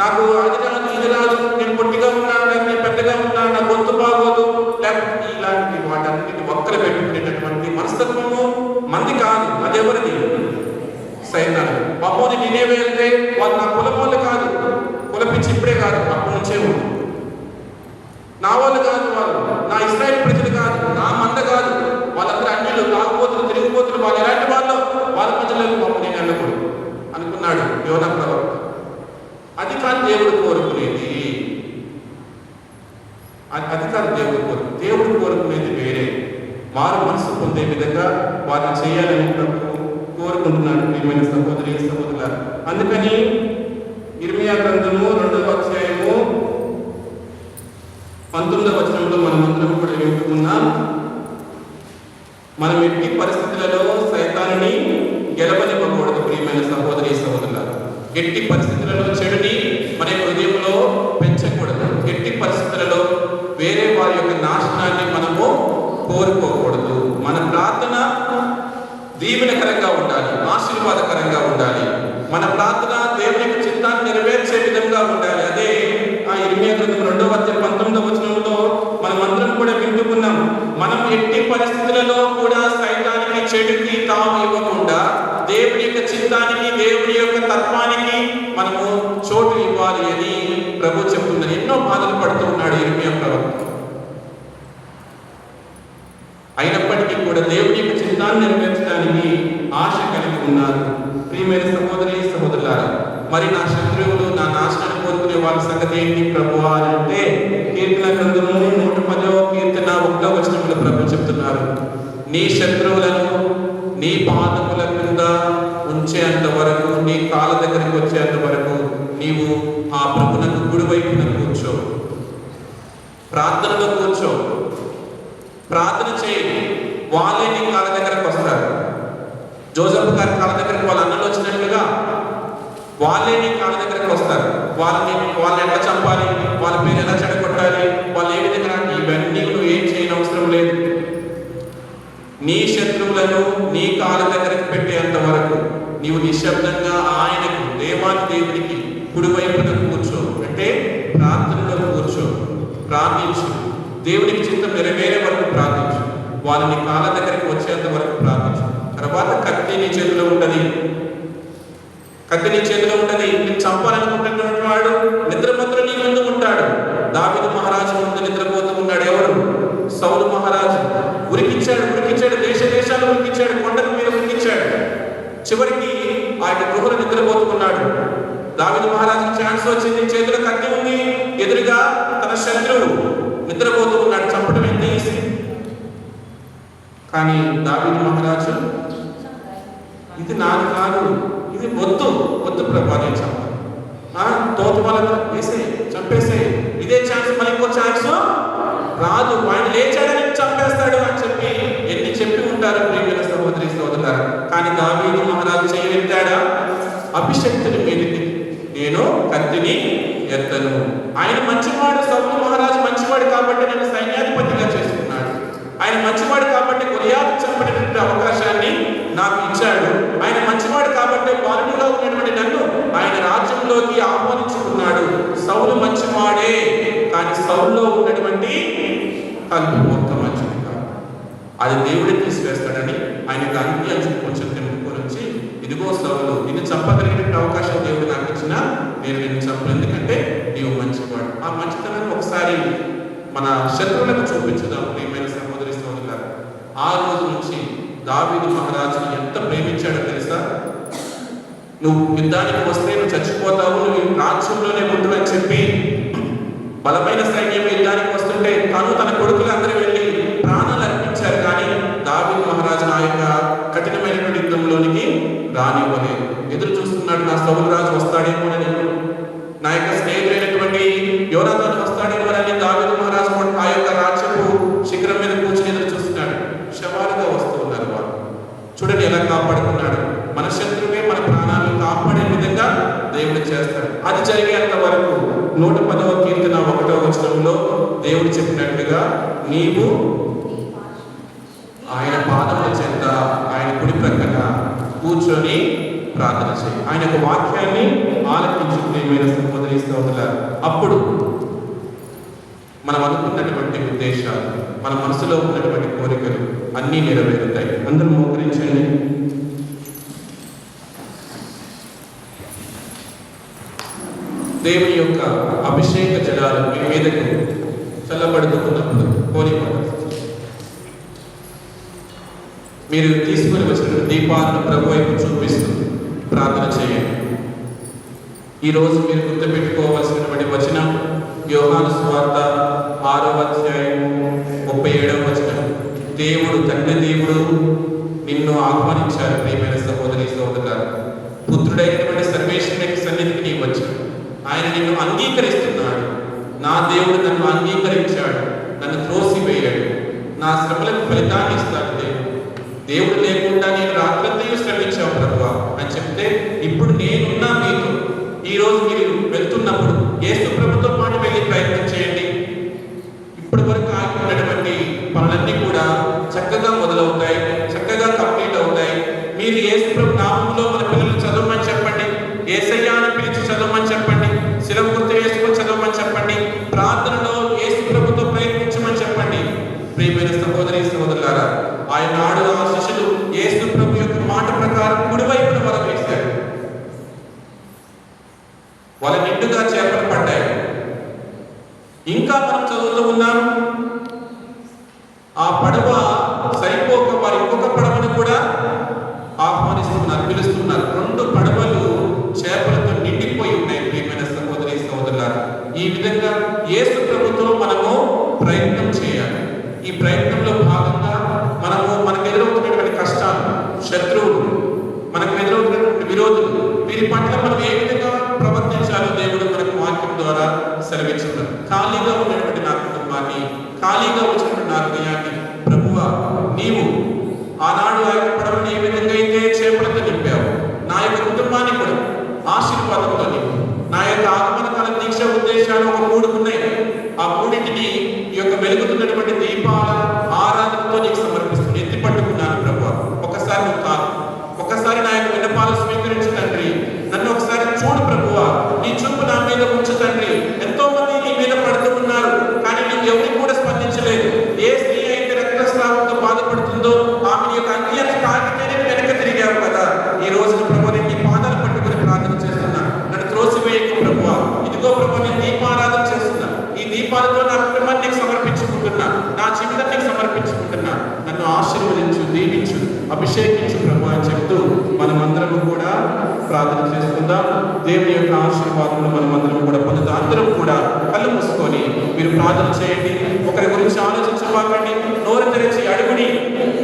నాకు అది రాదు, ఇది రాదు, నేను పొట్టిగా ఉన్నా, లేకపోతే నేను పెద్దగా ఉన్నా, నా గొంతు బాగోదు, లేకపోతే ఇలాంటి వాటన్నిటి ఒక్కరు పెట్టుకునేటటువంటి మనస్తత్వము మంది కాదు. అది ఎవరిది? సైతాను. పాపం నేనే వెళ్తే వాళ్ళు నా కులం వాళ్ళు కాదు, కులపించి ఇప్పుడే కాదు, అప్పటి నుంచే ఉంది. నా వాళ్ళు కాదు, వాళ్ళు నా ఇశ్రాయేలు ప్రజలు కాదు, నా మంద కాదు, వాళ్ళందరూ అన్యులు, తాగుబోతులు, తిరిగిపోతులు, వాళ్ళు ఎలాంటి వాళ్ళు, వాళ్ళ మధ్యలో పాపం నేను వెళ్ళకూడదు అనుకున్నాడు యోనా ప్రవక్త. అది కాదు దేవుడు కోరుకునేది, అది కాదు దేవుడు కోరుకు. దేవుడు కోరుకునేది వేరే. వారు మనసు పొందే విధంగా వారిని చేయాలని కోరుకుంటున్నాడు. ప్రియమైన సహోదరి సహోదరులారా, అందుకని ఇర్మియా గ్రంథము 2వ అధ్యాయము 19వ వచనంలో మనమందరం కూడా వింటున్నాం. మనం ఎట్టి పరిస్థితులలో సైతానుని గెలవనివ్వకూడదు. ప్రియమైన సహోదరి సహోదరులారా, ఎట్టి పరిస్థితులలో చెడుని మన హృదయంలో పెంచకూడదు. ఎట్టి పరిస్థితులలో వేరే వారి యొక్క నాశనాన్ని మనము కోరుకోకూడదు. మన ప్రార్థన దీవెనకరంగా ఉండాలి, ఆశీర్వాదకరంగా ఉండాలి. మన ప్రార్థన దేవుని యొక్క చిత్తాన్ని నెరవేర్చే విధంగా ఉండాలి. అదే ఆ ఇర్మియా గ్రంథం 2వ అధ్యాయం 19వ వచనంలో మనమందరం కూడా వింటున్నాం. మనం ఎట్టి పరిస్థితులలో కూడా సైతానికి చెడుకి తాము ఇవ్వకుండా దేవుని యొక్క చిత్తానికి, దేవుని యొక్క తత్వానికి మనము చోటు ఇవ్వాలి అని ప్రభు చెప్తున్నారు. ఎన్నో బాధలు పడుతూ ఉన్నాడు ఇర్మియా ప్రవక్త. అయినప్పటికీ కూడా దేవుని యొక్క చిత్తాన్ని నెరవేర్చడానికి ఆశ కలిగి ఉన్నారు. ప్రియమైన సహోదరి సహోదరులారా, మరి నా శత్రువులు, నా నాశనాన్ని కోరుకునే వాళ్ళ సంగతి ఏంటి ప్రభు అని అంటే, కీర్తన గ్రంథము 110వ కీర్తన 1వ వచనంలో ప్రభు చెప్తున్నారు, నీ శత్రువులను నీ పాదముల కింద ఉంచేంత వరకు, నీ కాళ్ళ దగ్గరికి వచ్చేంత వరకు నీవు ఆ ప్రభునకు కుడి వైపున కూర్చో, ప్రార్థనలో కూర్చో, ప్రార్థన చేయి. వాళ్ళే నీ కాళ్ళ దగ్గరకు వస్తారు. జోసెఫ్ గారి కాళ్ళ దగ్గరకు వాళ్ళ అన్నలు వచ్చినట్లుగా వాళ్ళే నీ కాళ్ళ దగ్గరకు వస్తారు. వాళ్ళని ఎట్లా చంపాలి, వాళ్ళ పేరు ఎలా చెడగొట్టాలి, వాళ్ళు ఏ విధంగా, ఇవన్నీ నువ్వు ఏం చేయని అవసరం లేదు. నీ శత్రువులను నీ కాళ్ళ దగ్గరకు పెట్టేంత వరకు నీవు నిశ్శబ్దంగా ఆయనకు, దేవాది దేవునికి కుడివైపున కూర్చో, అంటే ప్రార్థనలో కూర్చో, ప్రార్థించు, దేవునికి చిత్తం నెరవేరే వరకు ప్రార్థించు, వాళ్ళని కాళ్ళ దగ్గరికి వచ్చేంత వరకు ప్రార్థించు. తర్వాత కత్తి నీ చేతిలో ఉంటుంది, కత్తి నీ చేతిలో ఉంటుంది. నేను చంపాలనుకుంటున్నటువంటి వాడు నిద్రమత్తులు నీ ముందు ఉంటాడు. దావీదు మహారాజు ముందు నిద్రపోతూ ఉన్నాడు. ఎవరు? సౌలు మహారాజు. ఉరికించాడు, దేశ దేశాలు ఉరికించాడు, కొండల మీద ఉరికించాడు. చివరికి ఆయన గృహలు నిద్రపోతున్నాడు. దావీదు మహారాజుకి ఛాన్స్ వచ్చింది, చేతిలో కత్తి ఉంది, ఎదురుగా తన శత్రువు నిద్రపోతూ ఉన్నాడు, చంపడం ఎంత ఈజీ. కానీ దావీదు మహారాజు, ఇది నాది కాదు, ఇది వద్దు ప్రభా, నేను చంపాను, తోటమాల వేసే చంపేసే, ఇదే ఛాన్స్, మరి ఇంకో ఛాన్స్ రాదు, ఆయన లేచాడని చంపేస్తాడు అని చెప్పి ఎన్ని చెప్పి ఉంటారు ప్రియమైన సహోదరి సహోదరులారా. కానీ దావీదు మహారాజు చేయగలిగాడా? అభిషక్తుని మీదకి నేను కత్తిని ఎత్తను. ఆయన మంచివాడు, సౌలు మహారాజు మంచివాడు కాబట్టి నేను సైన్యాధిపతిగా చేసుకున్నాడు. ఆయన మంచివాడు కాబట్టి గొలియాతు చంపేటటువంటి అవకాశాన్ని నాకు ఇచ్చాడు. ఆయన మంచివాడు కాబట్టి బాలుడిగా ఉన్నటువంటి నన్ను ఆయన రాజ్యంలోకి ఆహ్వానించుకున్నాడు. చూస్తున్నాడు, సౌలు మంచివాడే, కానీ సౌలులో ఉన్నటువంటి కల్పి మొత్తం మంచిది కాదు. అది దేవుడే తీసివేస్తాడని ఆయనకు అంగి అంచు కొంచెం తెంపుకొని వచ్చి, ఇదిగో సౌలు, నిన్ను చంపగలిగిన అవకాశం దేవుడు నాకు ఇచ్చినా నేను నిన్ను చంపను, ఎందుకంటే నీవు మంచివాడు. ఆ మంచితనాన్ని ఒకసారి మన శత్రువులకు చూపించుదాం ప్రియమైన సహోదరి సహోదరులారా. ఆ రోజు నుంచి దావీదు మహారాజుని ఎంత ప్రేమించాడో తెలుసా? నువ్వు యుద్ధానికి వస్తే నువ్వు చచ్చిపోతావు, నువ్వు రాజ్యంలోనే ఉండు అని చెప్పి బలమైన సైన్యం యుద్ధానికి వస్తుంటే తన కొడుకులు అందరూ వెళ్ళి ప్రాణాలు అర్పించారు. కానీ దావీదు మహారాజు ఆ యొక్క కఠినమైనటువంటి యుద్ధంలోనికి రానివ్వలేదు. ఎదురు చూస్తున్నాడు, నా సౌలు రాజు వస్తాడేమోనని, నా యొక్క స్నేహితుడైనటువంటి యోనాతాను వస్తాడేమోనని దావీదు మహారాజు ఆ యొక్క రాజ్యపు శిఖరం మీద కూర్చొని ఎదురు చూస్తున్నాడు. శవాలుగా వస్తూ ఉన్నారు వాళ్ళు. చూడండి ఎలా కాపాడుకున్నాడు. మన శత్రువే మన ప్రాణాలను కాపాడే విధంగా దేవుడు చేస్తాడు. అది జరిగేంత వరకు 110వ కీర్తన 1వ వచనంలో దేవుడు చెప్పినట్లుగా నీవు ఆయన పాదముల చెంత ఆయన కుడి ప్రక్కన కూర్చొని ప్రార్థన చేయి. ఆయన యొక్క వాక్యాన్ని ఆలకించు ప్రియమైన సహోదరి సహోదరులారా. అప్పుడు మనం అనుకున్నటువంటి ఉద్దేశాలు, మన మనసులో ఉన్నటువంటి కోరికలు అన్నీ నెరవేరుతాయి. అందరూ మోకరించండి. దేవుని యొక్క అభిషేక జలాలు మీ మీదకు చల్లబడుతున్నప్పుడు మీరు తీసుకుని వచ్చిన దీపాలను ప్రభు వైపు చూపిస్తూ ప్రార్థన చేయండి. ఈరోజు మీరు గుర్తుపెట్టుకోవాల్సినటువంటి వచనం యోహాను సువార్త 6వ అధ్యాయం 37వ వచనం. దేవుడు, తండ్రి దేవుడు నిన్ను ఆహ్వానించారు ప్రియమైన సహోదరి సహోదరులారా. పుత్రుడైనటువంటి సర్వేశ్వరునికి సన్నిధికి నీవు వచ్చాడు. ఆయన నిన్ను అంగీకరిస్తున్నాడు. నా దేవుడు నన్ను అంగీకరించాడు, నన్ను త్రోసివేయాడు, నా శ్రమలకు ఫలితాన్ని ఇస్తాడు. దేవుడు లేకుండా నేను రాత్రంతయు శ్రమించావు ప్రభువా అని చెప్తే, ఇప్పుడు నేనున్నా మీతో. ఈరోజు మీరు వెళ్తున్నప్పుడు యేసు ప్రభుతో పాటు వెళ్ళి ప్రయత్నం చేయండి. ఇప్పటి వరకు ఆగిపోయినటువంటి పనులన్నీ కూడా చక్కగా మొదలవుతాయి, చక్కగా కంప్లీట్ అవుతాయి. మీరు యేసు ప్రభు నామములో మన పిల్లలు చదవమని చెప్పండి, యేసయ్యాని పిలిచి చదవమని చెప్పండి, శిలువ గుర్తు వేసుకొని చదవమని చెప్పండి, ప్రార్థనలో యేసు ప్రభుతో ప్రయత్నించమని చెప్పండి. ప్రియమైన సహోదరి సహోదరులారా, ఆయన నాడు ఆ శిష్యులు యేసు ప్రభు యొక్క మాట ప్రకారం కుడివైపున వల వేశారు. వాళ్ళ నిండుగా చేపలు పడ్డాయి. ఇంకా మనం చదువుతూ ఉన్నాం, ఆ పడవ సరిపోక వారి ఇంకొక పడవను కూడా ఆహ్వానిస్తున్నారు, పిలుస్తున్నారు. 2 పడవలు చేపలతో నిండిపోయి ఉన్నాయి. ప్రియమైన సహోదరి సహోదరులారా, ఈ విధంగా యేసు ప్రభుతో మనము ప్రయత్నం చేయాలి. ఈ ప్రయత్నంలో భాగంగా మనకు ఎదురవుతున్నటువంటి కష్టాలు, శత్రువులు, మనకు ఎదురవుతున్నటువంటి విరోధులు, వీరి పట్ల మనం ఏ విధంగా ప్రవర్తించాలో దేవుడు మనకు వాక్యం ద్వారా సెలవిస్తున్నారు. ఖాళీగా ఉన్నటువంటి నా కుటుంబాన్ని, ఖాళీగా వచ్చినటువంటి నా హృదయాన్ని ప్రభువా, నీవు ఆనాడు ఆ యొక్క పడవని ఏ విధంగా అయితే చేపలతో నింపావు, నా యొక్క కుటుంబాన్ని కూడా ఆశీర్వాదంతో నింపు. నా యొక్క ఆగమన కాల దీక్ష ఉద్దేశాలు ఒక 3 ఉన్నాయి. ఆ 3టిని ఈ యొక్క వెలుగుతున్నటువంటి దీపాల ఆరాధనతో నీకు సమర్పిస్తుంది. ఎత్తి పట్టుకున్నాను ప్రభువా, ఒకసారి నువ్వు కాదు, ఒకసారి నా యొక్క విన్నపాలు స్వీకరించు తండ్రి. నన్ను ఒకసారి చూడు ప్రభువా, నీ చూపు నా మీద ఉంచు తండ్రి. ఎంతో మంది నీ మీద పడుతూ ఉన్నారు, కానీ నీకు ఎవరికి కూడా స్పందించలేదు. ఏ స్త్రీ అయితే రక్తస్రావంతో బాధపడుతుందో ఆమె యొక్క అంత్యాన్ని తాకితేనే వెనక తిరిగావు కదా. ఈ రోజున ప్రభు నీ పాదాలు పట్టుకుని ప్రార్థన చేస్తున్నా, నన్ను త్రోసివేయకు ప్రభువా. ఇదిగో ప్రభు నేను దీపారాధన చేస్తున్నా, ఈ దీపాలతో నా కుటుంబాన్ని నీకు సమర్పించుకుంటున్నా, నా జీవితాన్ని నీకు సమర్పించుకుంటున్నా. నన్ను ఆశీర్వదించు, దీవించు, అభిషేకించు ప్రభు అని చెప్తూ మనమందరం కూడా ప్రార్థన చేసుకుందాం. దేవుని యొక్క ఆశీర్వాదములు మనమందరం కూడా పొందుతాం. అందరం కూడా కళ్ళు మూసుకొని మీరు ప్రార్థన చేయండి. ఒకరి గురించి ఆలోచించబాకండి. నోరు తెరిచి అడుగుని,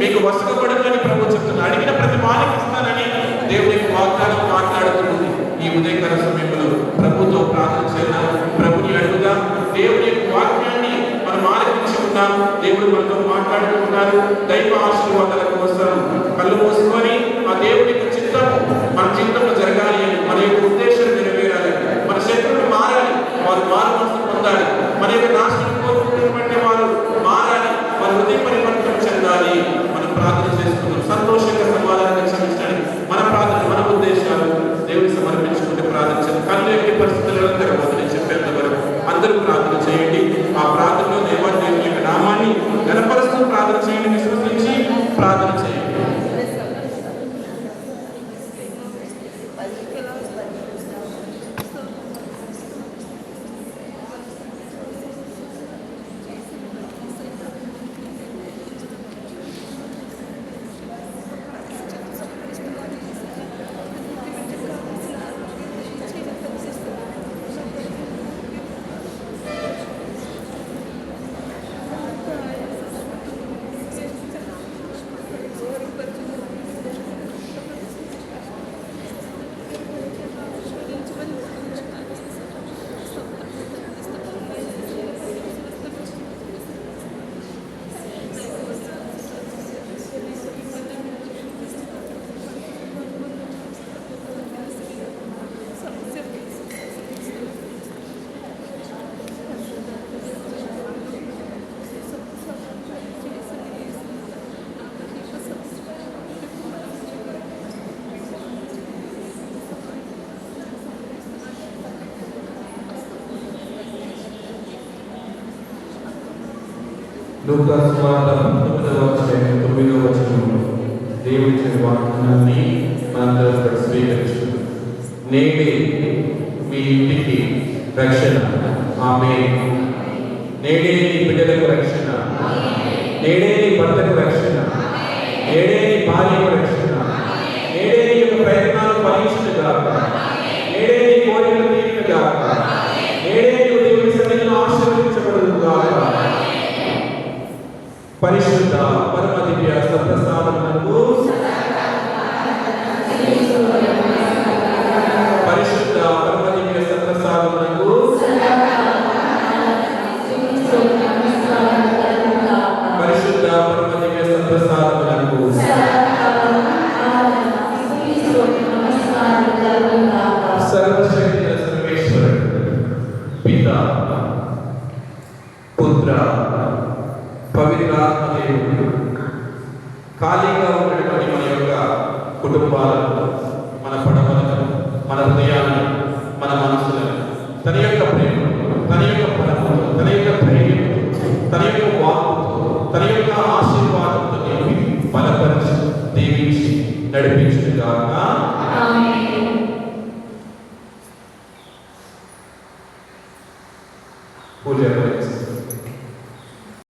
మీకు వసకపడుతుందని ప్రభు చెప్తున్నా. అడిగిన ప్రతి వారికి ఇస్తానని దేవుని వాగ్దానం మాట్లాడుతుంది. ఈ ఉదయకాల సమయంలో ప్రభుతో ప్రార్థన చేద్దాం, ప్రభుని అడుగుదాం. దేవుని యొక్క వాక్యాన్ని మనం ఆలకించుకుందాం. దేవుడు మనతో మాట్లాడుతున్నారు. దైవ ఆశీర్వాదాల కోసం కళ్ళు మూసుకొని ఆ దేవుని యొక్క చిత్తం మన జీవితంలో జరగాలి అని, మన యొక్క ఉద్దేశం నెరవేరాలి, మన శత్రువులు మారాలి, వారు మారు మనసు పొందాలి, మన యొక్క నాశనం కోరుకున్నటువంటి వారు మారాలి, వారి హృదయ పరివర్తన చెందాలి. మనం ప్రార్థన చేసుకుందాం. సంతోషంగా సమాధానం క్షమించండి. మన ప్రార్థన, మన ఉద్దేశాలు దేవుని సమర్పించుకుంటే ప్రార్థించాలి. కళ్ళు ఎట్టి పరిస్థితుల్లో తెరవద్దు. లూకాసు సువార్త 19వ వచనంలో దేవుడి వాగ్దానాన్ని మనందరం కూడా స్వీకరించుకుందాం. నేడే మీ ఇంటికి రక్షణ. ఆమేన్. నేడే నీ బిడ్డలకు రక్షణ. నేడే నీ భర్తకు రక్షణ. నేడే నీ భార్యకు రక్షణ. నేడే నీ యొక్క ప్రయత్నాలు ఫలించుగాక. నేడే నీ కోరికలు తీరుగాక. నేడే నీవు దేవుని సన్నిధిలో ఆశీర్వదించబడుగాక. పరిశుద్ధ పరమ దివ్య సత్ప్రసాదమునకు పరిశుద్ధ పరమ దివ్య సత్ప్రసాదమునకు పరిశుద్ధ పరమ దివ్య సత్ప్రసాదమునకు సర్వశక్తి సర్వేశ్వరుడు పిత పుత్ర పవిత్రాత్మ దేవుడు ఖాళీగా ఉన్నటువంటి మన యొక్క కుటుంబాలను, మన పడవలను, మన హృదయాలను, మన మనసులను తన యొక్క ప్రేమ, తన యొక్క బలముతో, తన యొక్క ధైర్యంతో, తన యొక్క వాక్కుతో, తన యొక్క ఆశీర్వాదంతో నింపి బలపరిచి దీవించి నడిపించుగాక. పూజ